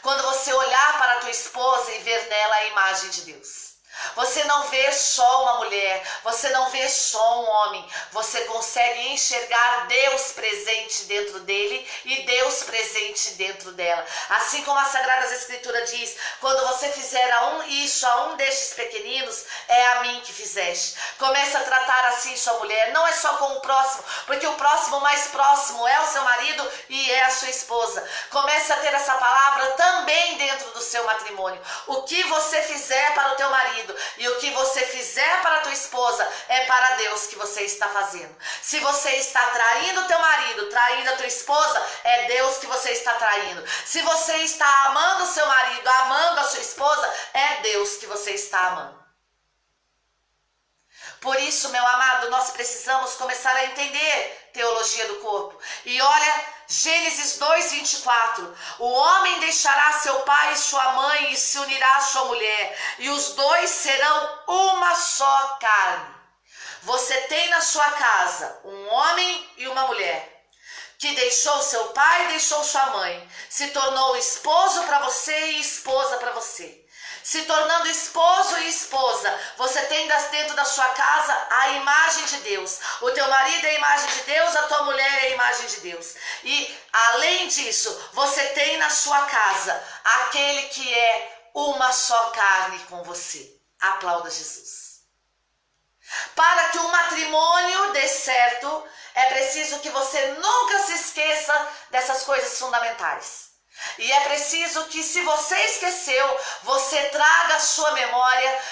Quando você olhar para a tua esposa e ver nela a imagem de Deus. Você não vê só uma mulher, você não vê só um homem, você consegue enxergar Deus presente dentro dele e Deus presente dentro dela. Assim como a Sagrada Escritura diz: quando você fizer a um destes pequeninos, é a mim que fizeste. Comece a tratar assim sua mulher, não é só com o próximo, porque o próximo mais próximo é o seu marido e é a sua esposa. Comece a ter essa palavra também dentro do seu matrimônio. O que você fizer para o teu marido, marido. E o que você fizer para a tua esposa é para Deus que você está fazendo. Se você está traindo o teu marido, traindo a tua esposa, é Deus que você está traindo. Se você está amando o seu marido, amando a sua esposa, é Deus que você está amando. Por isso, meu amado, nós precisamos começar a entender teologia do corpo. E olha, Gênesis 2:24. O homem deixará seu pai e sua mãe e se unirá à sua mulher, e os dois serão uma só carne. Você tem na sua casa um homem e uma mulher, que deixou seu pai e deixou sua mãe, se tornou esposo para você e esposa para você. Se tornando esposo e esposa, você tem dentro da sua casa a imagem de Deus. O teu marido é a imagem de Deus, a tua mulher é a imagem de Deus. E além disso, você tem na sua casa aquele que é uma só carne com você. Aplauda Jesus. Para que o matrimônio dê certo, é preciso que você nunca se esqueça dessas coisas fundamentais. E é preciso que, se você esqueceu, você traga a sua memória,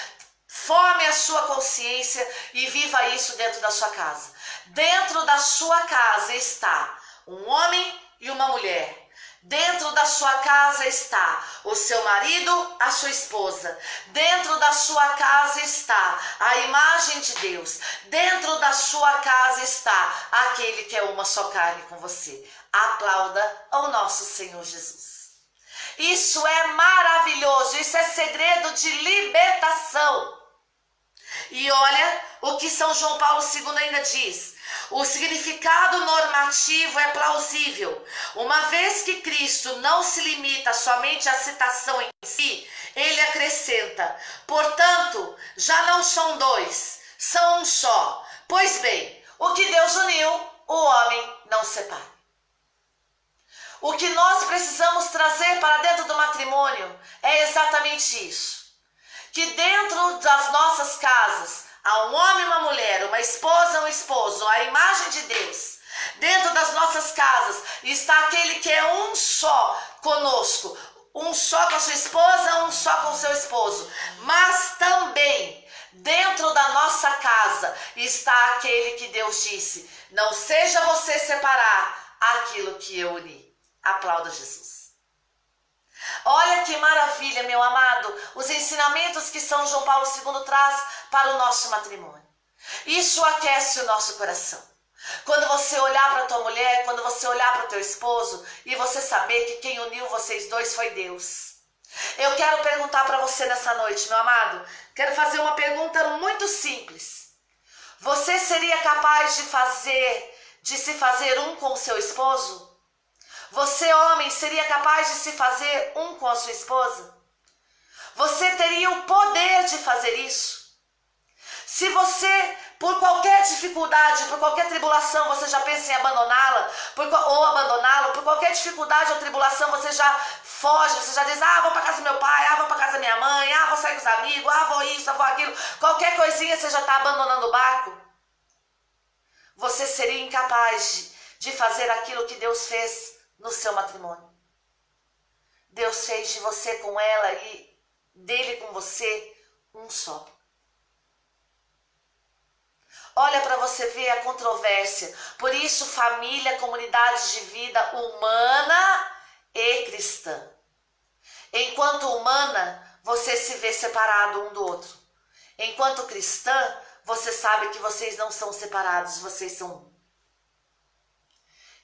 forme a sua consciência e viva isso dentro da sua casa. Dentro da sua casa está um homem e uma mulher. Dentro da sua casa está o seu marido, a sua esposa. Dentro da sua casa está a imagem de Deus. Dentro da sua casa está aquele que é uma só carne com você. Aplauda ao nosso Senhor Jesus. Isso é maravilhoso, isso é segredo de libertação. E olha o que São João Paulo II ainda diz. O significado normativo é plausível. Uma vez que Cristo não se limita somente à citação em si, ele acrescenta: portanto, já não são dois, são um só. Pois bem, o que Deus uniu, o homem não separa. O que nós precisamos trazer para dentro do matrimônio é exatamente isso. Que dentro das nossas casas há um homem e uma mulher, uma esposa e um esposo, a imagem de Deus. Dentro das nossas casas está aquele que é um só conosco, um só com a sua esposa, um só com o seu esposo. Mas também dentro da nossa casa está aquele que Deus disse: não seja você separar aquilo que eu uni. Aplauda Jesus. Olha que maravilha, meu amado, os ensinamentos que São João Paulo II traz para o nosso matrimônio. Isso aquece o nosso coração. Quando você olhar para a tua mulher, quando você olhar para o teu esposo e você saber que quem uniu vocês dois foi Deus. Eu quero perguntar para você nessa noite, meu amado, quero fazer uma pergunta muito simples. Você seria capaz de se fazer um com o seu esposo? Você, homem, seria capaz de se fazer um com a sua esposa? Você teria o poder de fazer isso? Se você, por qualquer dificuldade, por qualquer tribulação, você já pensa em abandoná-la, ou abandoná-lo, por qualquer dificuldade ou tribulação, você já foge, você já diz: vou para casa do meu pai, vou para casa da minha mãe, vou sair com os amigos, vou isso, vou aquilo, qualquer coisinha você já está abandonando o barco? Você seria incapaz de fazer aquilo que Deus fez no seu matrimônio. Deus fez de você com ela e dele com você um só. Olha para você ver a controvérsia. Por isso, família, comunidade de vida humana e cristã. Enquanto humana, você se vê separado um do outro. Enquanto cristã, você sabe que vocês não são separados, vocês são um.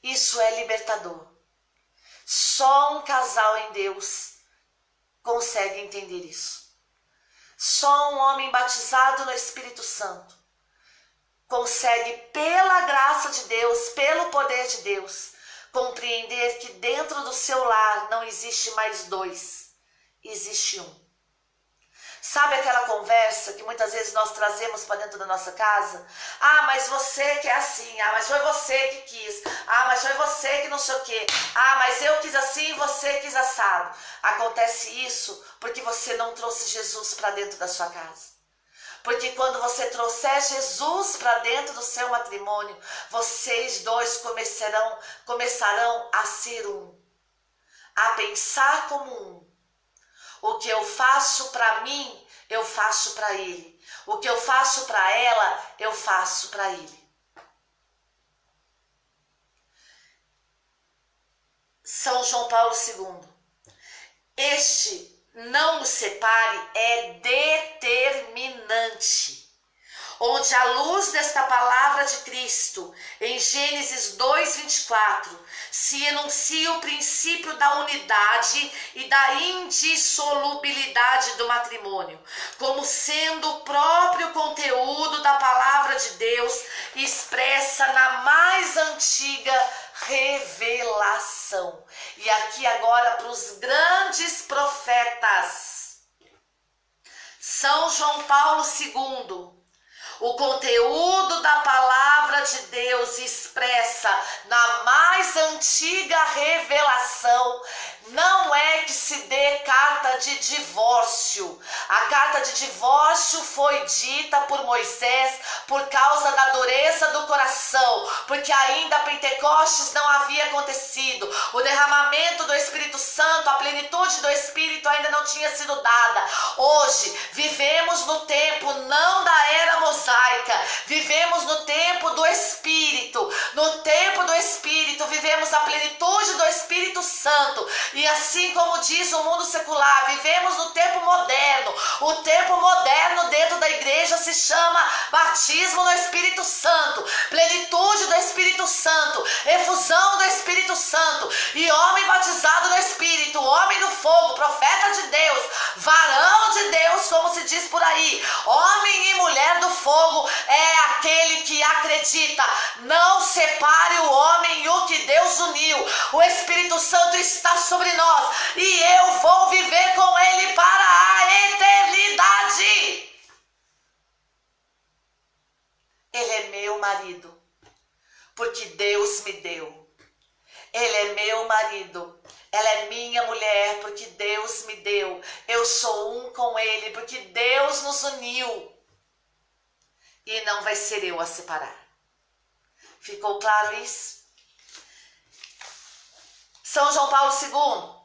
Isso é libertador. Só um casal em Deus consegue entender isso. Só um homem batizado no Espírito Santo consegue, pela graça de Deus, pelo poder de Deus, compreender que dentro do seu lar não existe mais dois, existe um. Sabe aquela conversa que muitas vezes nós trazemos para dentro da nossa casa? Mas você que é assim, mas foi você que quis, mas foi você que não sei o quê, mas eu quis assim e você quis assado. Acontece isso porque você não trouxe Jesus para dentro da sua casa. Porque quando você trouxer Jesus para dentro do seu matrimônio, vocês dois começarão a ser um, a pensar como um. O que eu faço para mim, eu faço para ele. O que eu faço para ela, eu faço para ele. São João Paulo II. Este não o separe é determinante. Onde a luz desta palavra de Cristo, em Gênesis 2:24, se enuncia o princípio da unidade e da indissolubilidade do matrimônio, como sendo o próprio conteúdo da palavra de Deus expressa na mais antiga revelação. E aqui agora para os grandes profetas. São João Paulo II. O conteúdo da palavra de Deus expressa na mais antiga revelação não é que se dê carta de divórcio. A carta de divórcio foi dita por Moisés por causa da dureza do coração, porque ainda Pentecostes não havia acontecido. O derramamento do Espírito Santo, a plenitude do Espírito ainda não tinha sido dada. Hoje vivemos no tempo não da era mosaica, vivemos no tempo do Espírito. No tempo do Espírito vivemos a plenitude do Espírito Santo. E assim como diz o mundo secular, vivemos no tempo moderno. O tempo moderno dentro da igreja se chama batismo no Espírito Santo, plenitude do Espírito Santo, efusão do Espírito Santo. E homem batizado no Espírito, homem do fogo, profeta de Deus, varão de Deus, como se diz por aí, homem e mulher do fogo, é aquele que acredita. Não separe o homem e o que Deus uniu. O Espírito Santo está sobre nós e eu vou viver com ele para a eternidade. Ele é meu marido, porque Deus me deu. Ele é meu marido, ela é minha mulher, porque Deus me deu. Eu sou um com ele, porque Deus nos uniu. E não vai ser eu a separar. Ficou claro isso? São João Paulo II,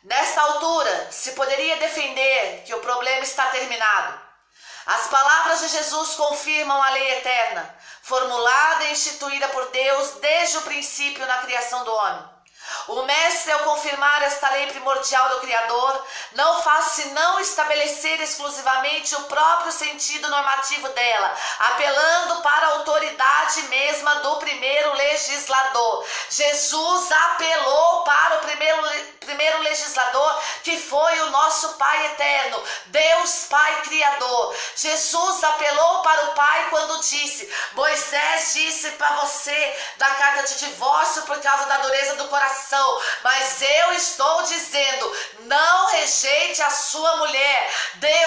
nesta altura, se poderia defender que o problema está terminado. As palavras de Jesus confirmam a lei eterna, formulada e instituída por Deus desde o princípio na criação do homem. O mestre, ao confirmar esta lei primordial do Criador, não faz senão estabelecer exclusivamente o próprio sentido normativo dela, apelando para a autoridade mesma do primeiro legislador. Jesus apelou para o primeiro legislador, que foi o nosso Pai eterno, Deus Pai Criador. Jesus apelou para o Pai quando disse: Moisés disse para você da carta de divórcio por causa da dureza do coração, mas eu estou dizendo, não rejeite a sua mulher.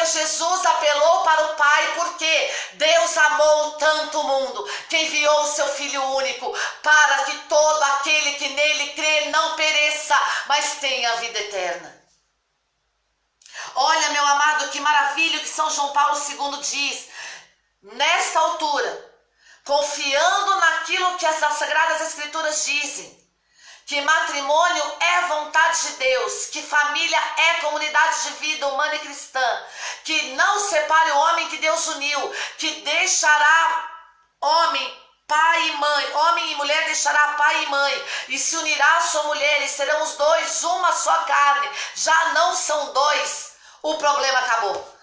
Jesus apelou para o Pai porque Deus amou tanto o mundo que enviou o seu Filho único, para que todo aquele que nele crê não pereça, mas tenha a vida eterna. Olha, meu amado, que maravilha que São João Paulo II diz. Nesta altura, confiando naquilo que as Sagradas Escrituras dizem, que matrimônio é vontade de Deus, que família é comunidade de vida humana e cristã, que não separe o homem que Deus uniu, que deixará pai e mãe, homem e mulher deixará pai e mãe, e se unirá a sua mulher, e serão os dois uma só carne. Já não são dois, o problema acabou.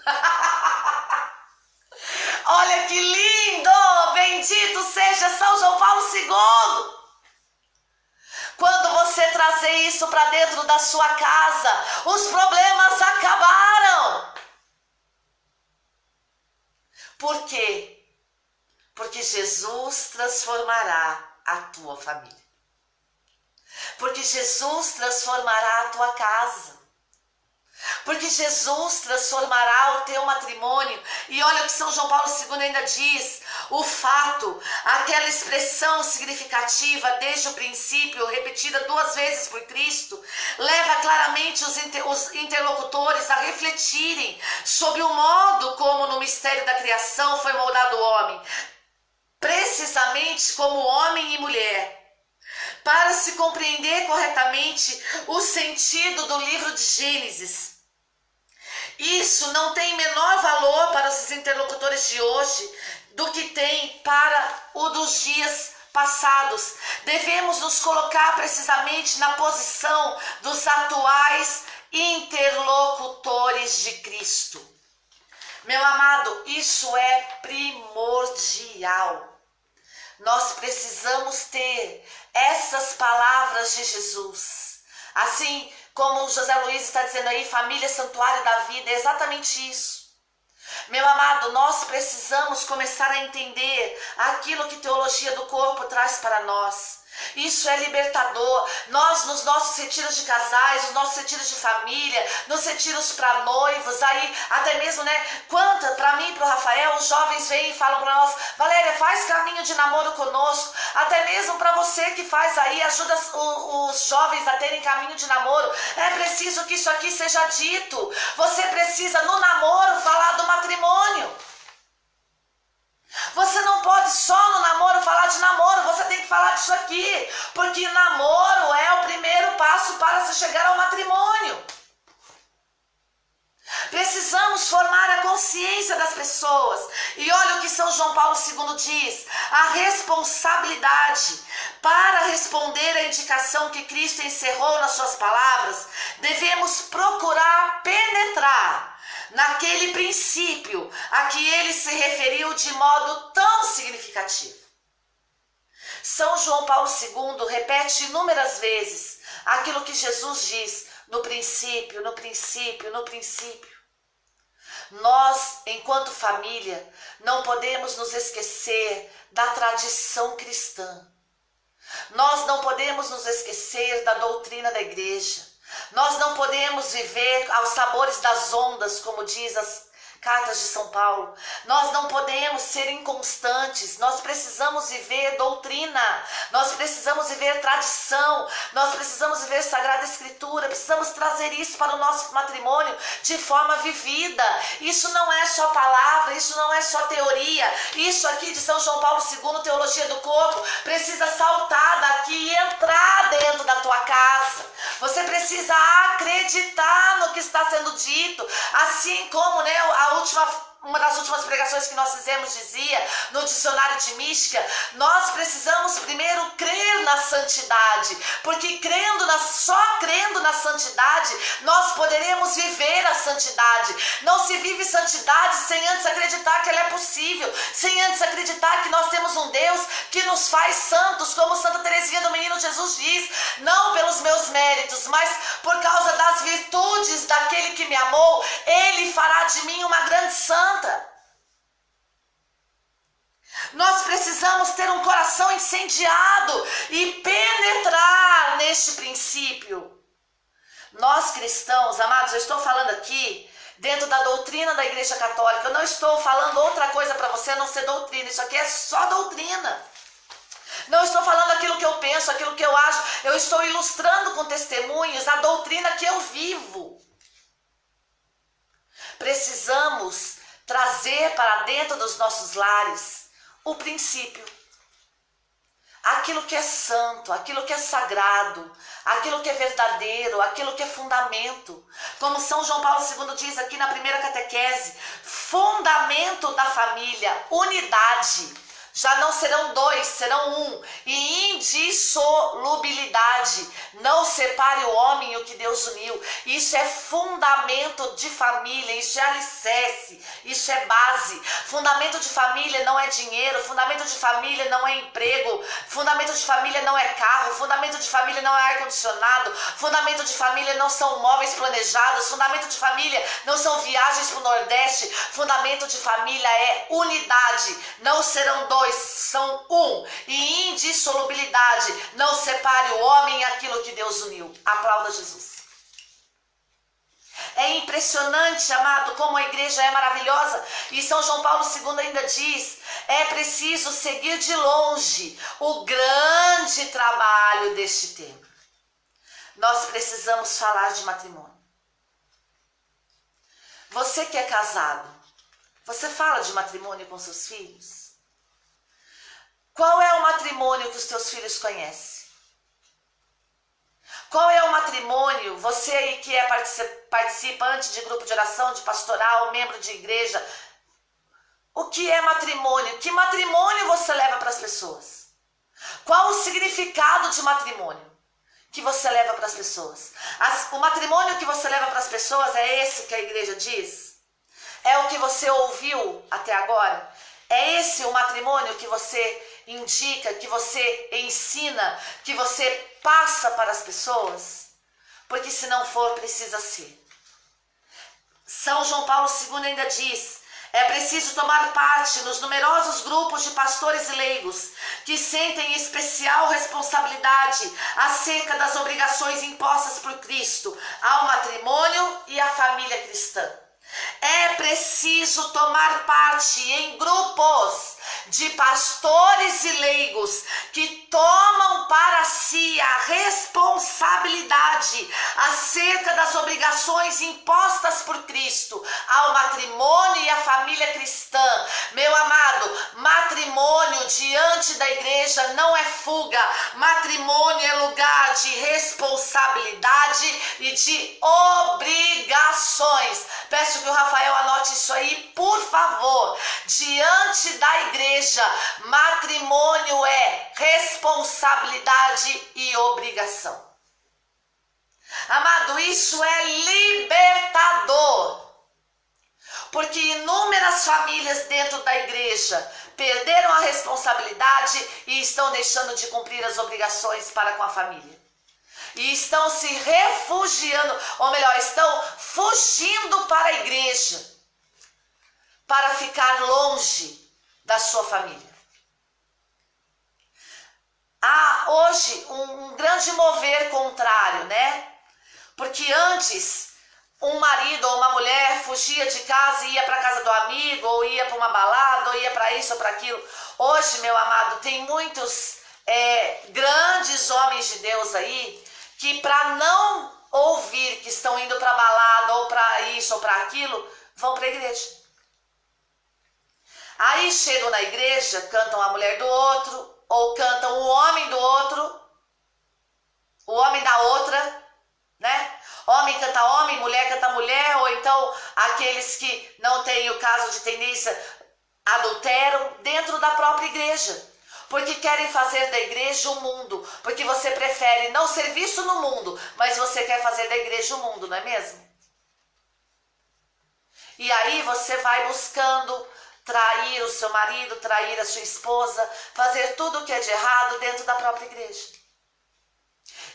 Olha que lindo! Bendito seja São João Paulo II! Quando você trazer isso para dentro da sua casa, os problemas acabaram. Por quê? Porque Jesus transformará a tua família. Porque Jesus transformará a tua casa. Porque Jesus transformará o teu matrimônio. E olha o que São João Paulo II ainda diz: o fato, aquela expressão significativa desde o princípio, repetida 2 vezes por Cristo, leva claramente os interlocutores a refletirem sobre o modo como no mistério da criação foi moldado o homem, precisamente como homem e mulher. Para se compreender corretamente o sentido do livro de Gênesis, Isso não tem menor valor para os interlocutores de hoje do que tem para o dos dias passados. Devemos nos colocar precisamente na posição dos atuais interlocutores de Cristo. Meu amado, isso é primordial. Nós precisamos ter essas palavras de Jesus. Assim como o José Luiz está dizendo aí, família santuário da vida, é exatamente isso. Meu amado, nós precisamos começar a entender aquilo que teologia do corpo traz para nós. Isso é libertador. Nós, nos nossos retiros de casais, nos nossos retiros de família, nos retiros para noivos, aí até mesmo, para mim e para o Rafael, os jovens vêm e falam para nós: Valéria, faz caminho de namoro conosco. Até mesmo para você que faz aí, ajuda os jovens a terem caminho de namoro. É preciso que isso aqui seja dito. Você precisa, no namoro, falar do matrimônio. Você não pode só no namoro falar de namoro, você tem que falar disso aqui, porque namoro é o primeiro passo para se chegar ao matrimônio. Precisamos formar a consciência das pessoas. E olha o que São João Paulo II diz: a responsabilidade para responder à indicação que Cristo encerrou nas suas palavras, devemos procurar penetrar naquele princípio a que ele se referiu de modo tão significativo. São João Paulo II repete inúmeras vezes aquilo que Jesus diz: no princípio, no princípio, no princípio. Nós, enquanto família, não podemos nos esquecer da tradição cristã. Nós não podemos nos esquecer da doutrina da igreja. Nós não podemos viver aos sabores das ondas, como diz as cartas de São Paulo. Nós não podemos ser inconstantes. Nós precisamos viver doutrina. Nós precisamos viver tradição. Nós precisamos viver Sagrada Escritura. Precisamos trazer isso para o nosso matrimônio de forma vivida. Isso não é só palavra, isso não é só teoria. Isso aqui de São João Paulo II, Teologia do Corpo, precisa saltar daqui e entrar dentro da tua casa. Você precisa acreditar no que está sendo dito. Assim como, uma das últimas pregações que nós fizemos dizia, no dicionário de mística, nós precisamos primeiro crer na santidade, porque só crendo na santidade, nós poderemos viver a santidade. Não se vive santidade sem antes acreditar que ela é possível, sem antes acreditar que nós temos um Deus que nos faz santos, como Santa Teresinha do Menino Jesus diz: não pelos meus méritos, mas por causa das virtudes daquele que me amou, ele fará de mim uma grande santa. Nós precisamos ter um coração incendiado e penetrar neste princípio. Nós cristãos, amados, eu estou falando aqui dentro da doutrina da Igreja Católica. Eu não estou falando outra coisa para você a não ser doutrina. Isso aqui é só doutrina. Não estou falando aquilo que eu penso, aquilo que eu acho. Eu estou ilustrando com testemunhos a doutrina que eu vivo. Precisamos trazer para dentro dos nossos lares o princípio. Aquilo que é santo, aquilo que é sagrado, aquilo que é verdadeiro, aquilo que é fundamento. Como São João Paulo II diz aqui na primeira catequese: fundamento da família, unidade. Já não serão dois, serão um. E indissolubilidade. Não separe o homem e o que Deus uniu. Isso é fundamento de família, isso é alicerce, isso é base. Fundamento de família não é dinheiro, fundamento de família não é emprego, fundamento de família não é carro, fundamento de família não é ar-condicionado, fundamento de família não são móveis planejados, fundamento de família não são viagens para o Nordeste, fundamento de família é unidade. Não serão dois, são um. E indissolubilidade. Não separe o homem e aquilo que Deus uniu. Aplauda Jesus. É impressionante, amado, como a igreja é maravilhosa. E São João Paulo II ainda diz: é preciso seguir de longe o grande trabalho deste tempo. Nós precisamos falar de matrimônio. Você que é casado, você fala de matrimônio com seus filhos? Qual é o matrimônio que os teus filhos conhecem? Qual é o matrimônio? Você aí que é participante de grupo de oração, de pastoral, membro de igreja, o que é matrimônio? Que matrimônio você leva para as pessoas? Qual o significado de matrimônio que você leva para as pessoas? O matrimônio que você leva para as pessoas é esse que a igreja diz? É o que você ouviu até agora? É esse o matrimônio que você indica, que você ensina, que você passa para as pessoas? Porque se não for, precisa ser. São João Paulo II ainda diz: é preciso tomar parte nos numerosos grupos de pastores e leigos que sentem especial responsabilidade acerca das obrigações impostas por Cristo ao matrimônio e à família cristã. É preciso tomar parte em grupos de pastores e leigos que tomam para si a responsabilidade acerca das obrigações impostas por Cristo ao matrimônio e à família cristã. Meu amado, matrimônio diante da igreja não é fuga. Matrimônio é lugar de responsabilidade e de obrigações. Peço que o Rafael anote isso aí, por favor. Diante da igreja, matrimônio é responsabilidade e obrigação. Amado, isso é libertador. Porque inúmeras famílias dentro da igreja perderam a responsabilidade e estão deixando de cumprir as obrigações para com a família. E estão se refugiando, ou melhor, estão fugindo para a igreja para ficar longe da sua família. Há hoje um grande mover contrário, né? Porque antes um marido ou uma mulher fugia de casa e ia para a casa do amigo, ou ia para uma balada, ou ia para isso ou para aquilo. Hoje, meu amado, tem muitos grandes homens de Deus aí que, para não ouvir que estão indo para a balada ou para isso ou para aquilo, vão para a igreja. Aí chegam na igreja, cantam a mulher do outro, ou cantam o homem do outro, o homem da outra, né? Homem canta homem, mulher canta mulher, ou então aqueles que não têm o caso de tendência adulteram dentro da própria igreja. Porque querem fazer da igreja o mundo, porque você prefere não ser visto no mundo, mas você quer fazer da igreja o mundo, não é mesmo? E aí você vai buscando trair o seu marido, trair a sua esposa, fazer tudo o que é de errado dentro da própria igreja.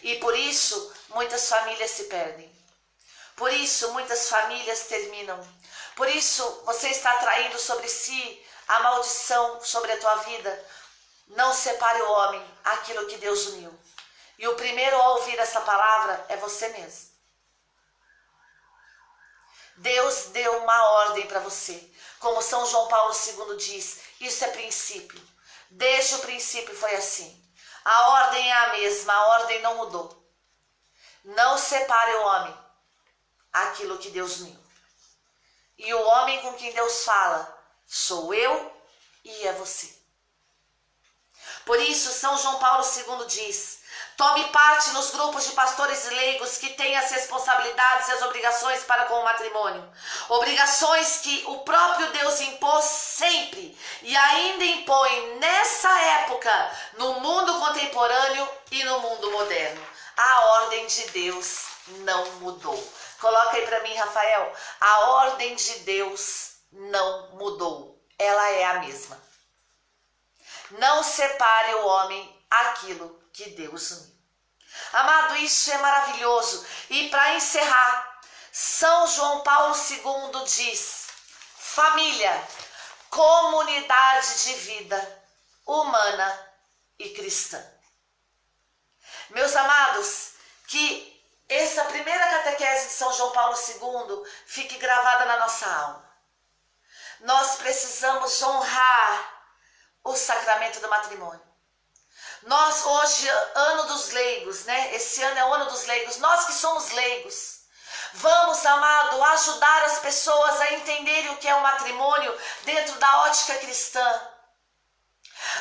E por isso muitas famílias se perdem. Por isso muitas famílias terminam. Por isso você está traindo sobre si a maldição sobre a tua vida. Não separe o homem, aquilo que Deus uniu. E o primeiro a ouvir essa palavra é você mesmo. Deus deu uma ordem para você. Como São João Paulo II diz, isso é princípio. Desde o princípio foi assim. A ordem é a mesma, a ordem não mudou. Não separe o homem, aquilo que Deus uniu. E o homem com quem Deus fala, sou eu e é você. Por isso, São João Paulo II diz: tome parte nos grupos de pastores e leigos que têm as responsabilidades e as obrigações para com o matrimônio. Obrigações que o próprio Deus impôs sempre e ainda impõe nessa época, no mundo contemporâneo e no mundo moderno. A ordem de Deus não mudou. Coloca aí para mim, Rafael. A ordem de Deus não mudou. Ela é a mesma. Não separe o homem aquilo que Deus uniu. Amado, isso é maravilhoso. E para encerrar, São João Paulo II diz: família, comunidade de vida humana e cristã. Meus amados, que essa primeira catequese de São João Paulo II fique gravada na nossa alma. Nós precisamos honrar o sacramento do matrimônio. Nós hoje, ano dos leigos, né? Esse ano é o ano dos leigos. Nós que somos leigos, vamos, amado, ajudar as pessoas a entenderem o que é o matrimônio dentro da ótica cristã.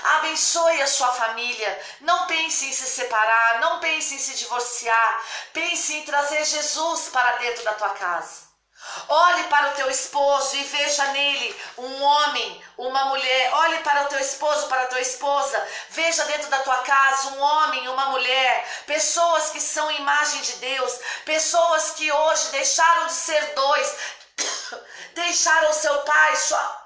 Abençoe a sua família. Não pense em se separar, não pense em se divorciar. Pense em trazer Jesus para dentro da tua casa. Olhe para o teu esposo e veja nele um homem, uma mulher. Olhe para o teu esposo, para a tua esposa. Veja dentro da tua casa um homem, uma mulher. Pessoas que são imagem de Deus. Pessoas que hoje deixaram de ser dois. Deixaram seu pai, sua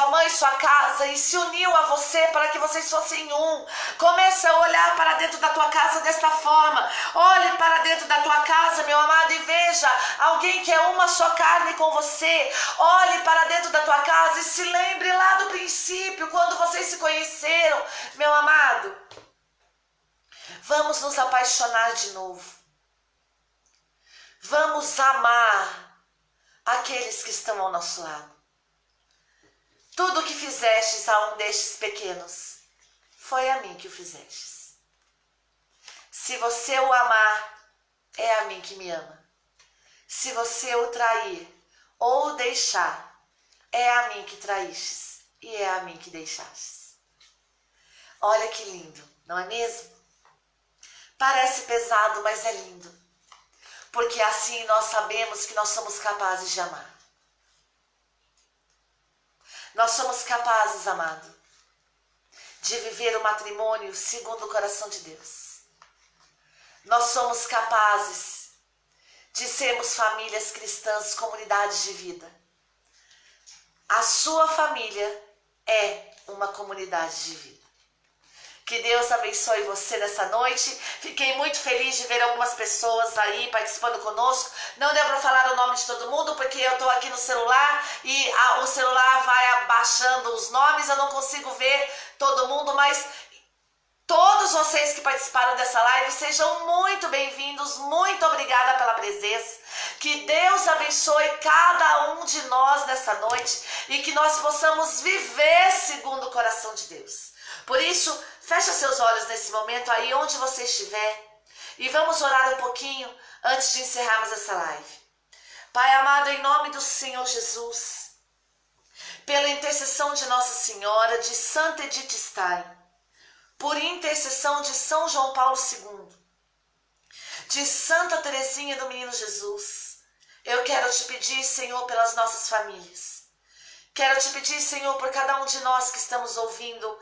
mãe, sua casa e se uniu a você para que vocês fossem um. Comece a olhar para dentro da tua casa desta forma. Olhe para dentro da tua casa, meu amado, e veja alguém que é uma só carne com você. Olhe para dentro da tua casa e se lembre lá do princípio, quando vocês se conheceram, meu amado. Vamos nos apaixonar de novo. Vamos amar aqueles que estão ao nosso lado. Tudo o que fizestes a um destes pequenos, foi a mim que o fizestes. Se você o amar, é a mim que me ama. Se você o trair ou o deixar, é a mim que traístes e é a mim que deixastes. Olha que lindo, não é mesmo? Parece pesado, mas é lindo. Porque assim nós sabemos que nós somos capazes de amar. Nós somos capazes, amado, de viver o matrimônio segundo o coração de Deus. Nós somos capazes de sermos famílias cristãs, comunidades de vida. A sua família é uma comunidade de vida. Que Deus abençoe você nessa noite. Fiquei muito feliz de ver algumas pessoas aí participando conosco. Não deu para falar o nome de todo mundo, porque eu estou aqui no celular e o celular vai abaixando os nomes. Eu não consigo ver todo mundo, mas todos vocês que participaram dessa live, sejam muito bem-vindos. Muito obrigada pela presença. Que Deus abençoe cada um de nós nessa noite e que nós possamos viver segundo o coração de Deus. Por isso, fecha seus olhos nesse momento aí onde você estiver e vamos orar um pouquinho antes de encerrarmos essa live. Pai amado, em nome do Senhor Jesus, pela intercessão de Nossa Senhora, de Santa Edith Stein, por intercessão de São João Paulo II, de Santa Teresinha do Menino Jesus, eu quero te pedir, Senhor, pelas nossas famílias. Quero te pedir, Senhor, por cada um de nós que estamos ouvindo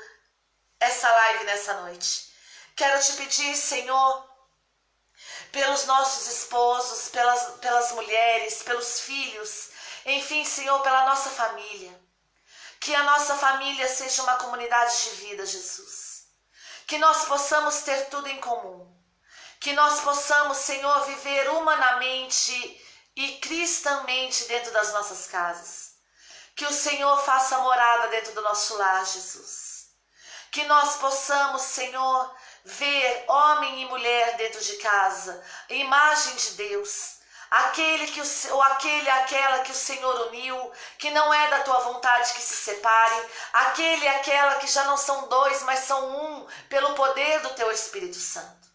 essa live nessa noite. Quero te pedir, Senhor, pelos nossos esposos, pelas mulheres, pelos filhos, enfim, Senhor, pela nossa família. Que a nossa família seja uma comunidade de vida, Jesus. Que nós possamos ter tudo em comum. Que nós possamos, Senhor, viver humanamente e cristamente dentro das nossas casas. Que o Senhor faça morada dentro do nosso lar, Jesus. Que nós possamos, Senhor, ver homem e mulher dentro de casa, imagem de Deus, aquela que o Senhor uniu, que não é da tua vontade que se separe, aquele e aquela que já não são dois, mas são um, pelo poder do teu Espírito Santo.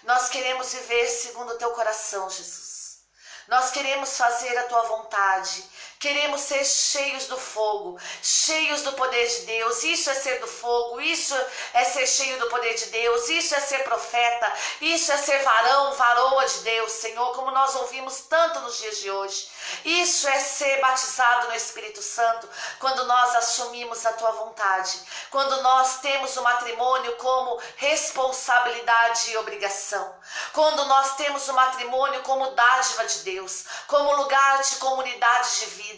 Nós queremos viver segundo o teu coração, Jesus. Nós queremos fazer a tua vontade. Queremos ser cheios do fogo, cheios do poder de Deus. Isso é ser do fogo, isso é ser cheio do poder de Deus, isso é ser profeta, isso é ser varão, varoa de Deus, Senhor, como nós ouvimos tanto nos dias de hoje. Isso é ser batizado no Espírito Santo, quando nós assumimos a tua vontade, quando nós temos o matrimônio como responsabilidade e obrigação, quando nós temos o matrimônio como dádiva de Deus, como lugar de comunidade de vida,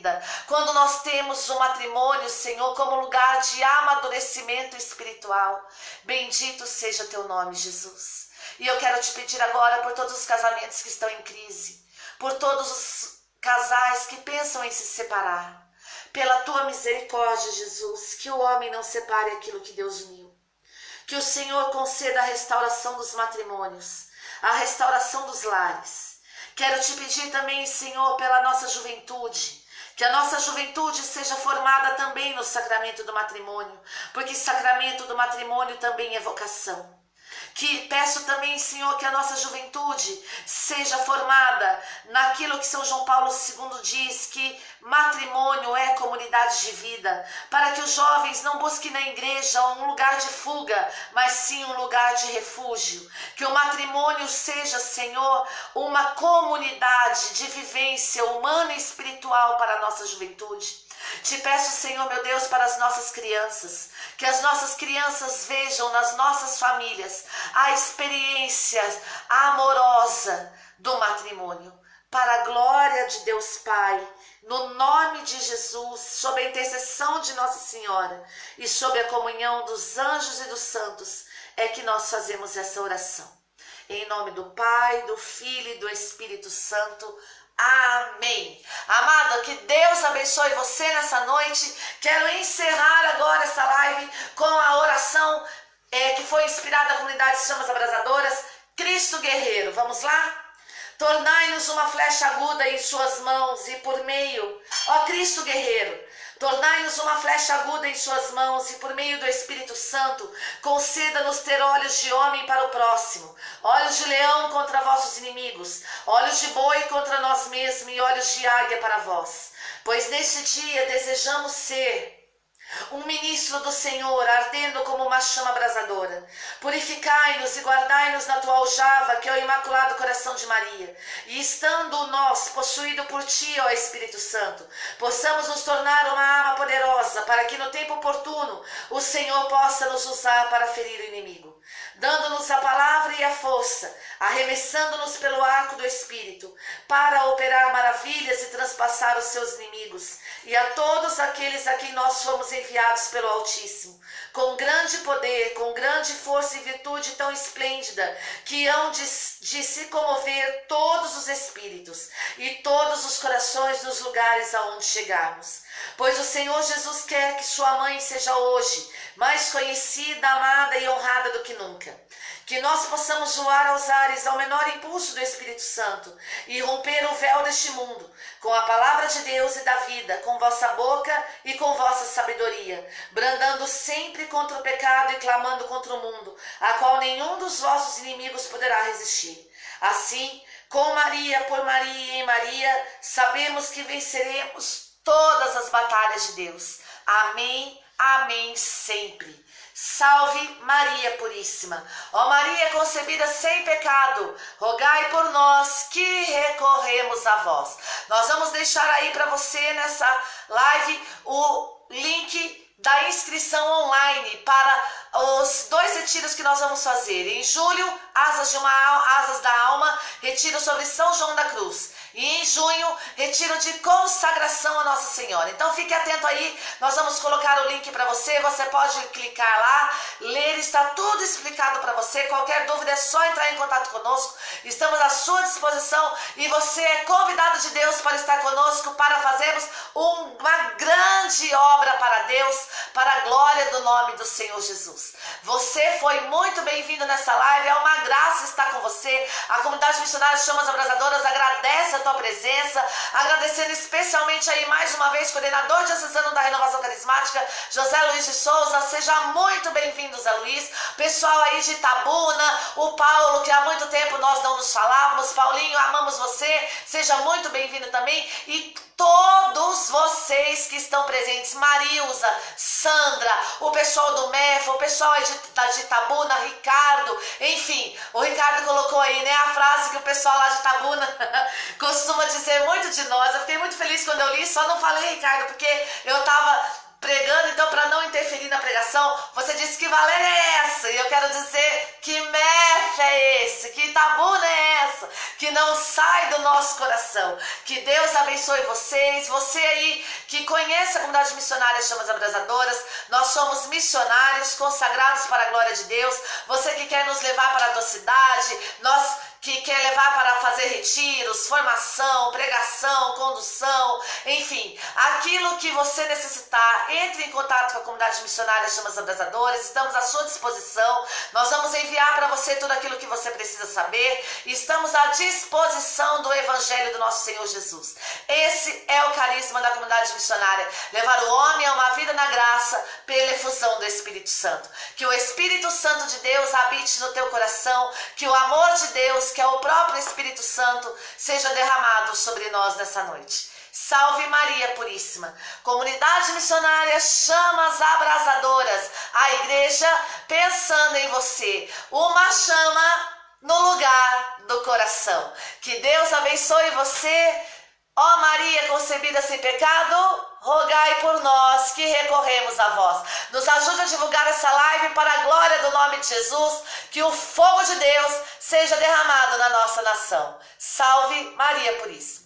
quando nós temos o matrimônio, Senhor, como lugar de amadurecimento espiritual. Bendito seja teu nome, Jesus. E eu quero te pedir agora por todos os casamentos que estão em crise, por todos os casais que pensam em se separar, pela tua misericórdia, Jesus, que o homem não separe aquilo que Deus uniu. Que o Senhor conceda a restauração dos matrimônios, a restauração dos lares. Quero te pedir também, Senhor, pela nossa juventude, que a nossa juventude seja formada também no sacramento do matrimônio, porque sacramento do matrimônio também é vocação. Que peço também, Senhor, que a nossa juventude seja formada naquilo que São João Paulo II diz, que matrimônio é comunidade de vida, para que os jovens não busquem na igreja um lugar de fuga, mas sim um lugar de refúgio. Que o matrimônio seja, Senhor, uma comunidade de vivência humana e espiritual para a nossa juventude. Te peço, Senhor, meu Deus, para as nossas crianças, que as nossas crianças vejam nas nossas famílias a experiência amorosa do matrimônio. Para a glória de Deus Pai, no nome de Jesus, sob a intercessão de Nossa Senhora e sob a comunhão dos anjos e dos santos, é que nós fazemos essa oração. Em nome do Pai, do Filho e do Espírito Santo. Amém. Amado, que Deus abençoe você nessa noite. Quero encerrar agora essa live com a oração que foi inspirada na comunidade Chamas Abrasadoras, Cristo Guerreiro. Vamos lá? Tornai-nos uma flecha aguda em suas mãos e por meio, ó Cristo guerreiro, tornai-nos uma flecha aguda em suas mãos e por meio do Espírito Santo, conceda-nos ter olhos de homem para o próximo, olhos de leão contra vossos inimigos, olhos de boi contra nós mesmos e olhos de águia para vós. Pois neste dia desejamos ser um ministro do Senhor, ardendo como uma chama abrasadora. Purificai-nos e guardai-nos na tua aljava, que é o Imaculado Coração de Maria. E estando nós, possuído por ti, ó Espírito Santo, possamos nos tornar uma arma poderosa, para que no tempo oportuno o Senhor possa nos usar para ferir o inimigo. Dando-nos a palavra e a força, arremessando-nos pelo arco do Espírito, para operar maravilhas e transpassar os seus inimigos, e a todos aqueles a quem nós fomos enviados pelo Altíssimo, com grande poder, com grande força e virtude tão esplêndida, que hão de se comover todos os espíritos e todos os corações nos lugares aonde chegarmos. Pois o Senhor Jesus quer que sua mãe seja hoje mais conhecida, amada e honrada do que nunca. Que nós possamos voar aos ares ao menor impulso do Espírito Santo e romper o véu deste mundo, com a palavra de Deus e da vida, com vossa boca e com vossa sabedoria, brandando sempre contra o pecado e clamando contra o mundo, a qual nenhum dos vossos inimigos poderá resistir. Assim, com Maria, por Maria e em Maria, sabemos que venceremos todas as batalhas de Deus. Amém, amém sempre. Salve Maria Puríssima. Ó Maria concebida sem pecado, rogai por nós que recorremos a vós. Nós vamos deixar aí para você nessa live o link da inscrição online para os 2 retiros que nós vamos fazer. Em julho, Asas da Alma, retiro sobre São João da Cruz. E em junho, retiro de consagração a Nossa Senhora. Então fique atento aí, nós vamos colocar o link para você. Você pode clicar lá, ler, está tudo explicado para você. Qualquer dúvida é só entrar em contato conosco. Estamos à sua disposição e você é convidado de Deus para estar conosco, para fazermos uma grande obra para Deus, para a glória do nome do Senhor Jesus. Você foi muito bem-vindo nessa live, é uma graça estar com você. A comunidade missionária Chamas Abrasadoras agradece a tua presença, agradecendo especialmente aí mais uma vez, coordenador diocesano da Renovação Carismática, José Luiz de Souza. Seja muito bem-vindo, Zé Luiz. Pessoal aí de Itabuna, o Paulo, que há muito tempo nós não nos falávamos. Paulinho, amamos você, seja muito bem-vindo também. E todos vocês que estão presentes, Marilza, Sandra, o pessoal do MEF, o pessoal aí de Itabuna, Ricardo, enfim, o Ricardo colocou aí, né, a frase que o pessoal lá de Itabuna costuma dizer muito de nós. Eu fiquei muito feliz quando eu li, só não falei, Ricardo, porque eu estava pregando, então para não interferir na pregação, você disse que Valéria é essa, e eu quero dizer que MEF é esse, que Itabuna é essa, que não sai do nosso coração. Que Deus abençoe vocês, você aí que conhece a comunidade missionária Chamas Abrasadoras. Nós somos missionários consagrados para a glória de Deus. Você que quer nos levar para a tua cidade, nós que quer levar para fazer retiros, formação, pregação, condução, enfim, aquilo que você necessitar, entre em contato com a comunidade missionária Chamas Abrasadoras, estamos à sua disposição. Nós vamos enviar para você tudo aquilo que você precisa saber, estamos à disposição do Evangelho do nosso Senhor Jesus. Esse é o carisma da comunidade missionária, levar o homem a uma vida na graça pela efusão do Espírito Santo. Que o Espírito Santo de Deus habite no teu coração, que o amor de Deus, que é o próprio Espírito Santo, seja derramado sobre nós nessa noite. Salve Maria Puríssima. Comunidade missionária Chamas Abrasadoras. A igreja pensando em você. Uma chama no lugar do coração. Que Deus abençoe você. Ó Maria concebida sem pecado, rogai por nós que recorremos a vós. Nos ajude a divulgar essa live para a glória do nome de Jesus. Que o fogo de Deus seja derramado na nossa nação. Salve Maria Puríssima.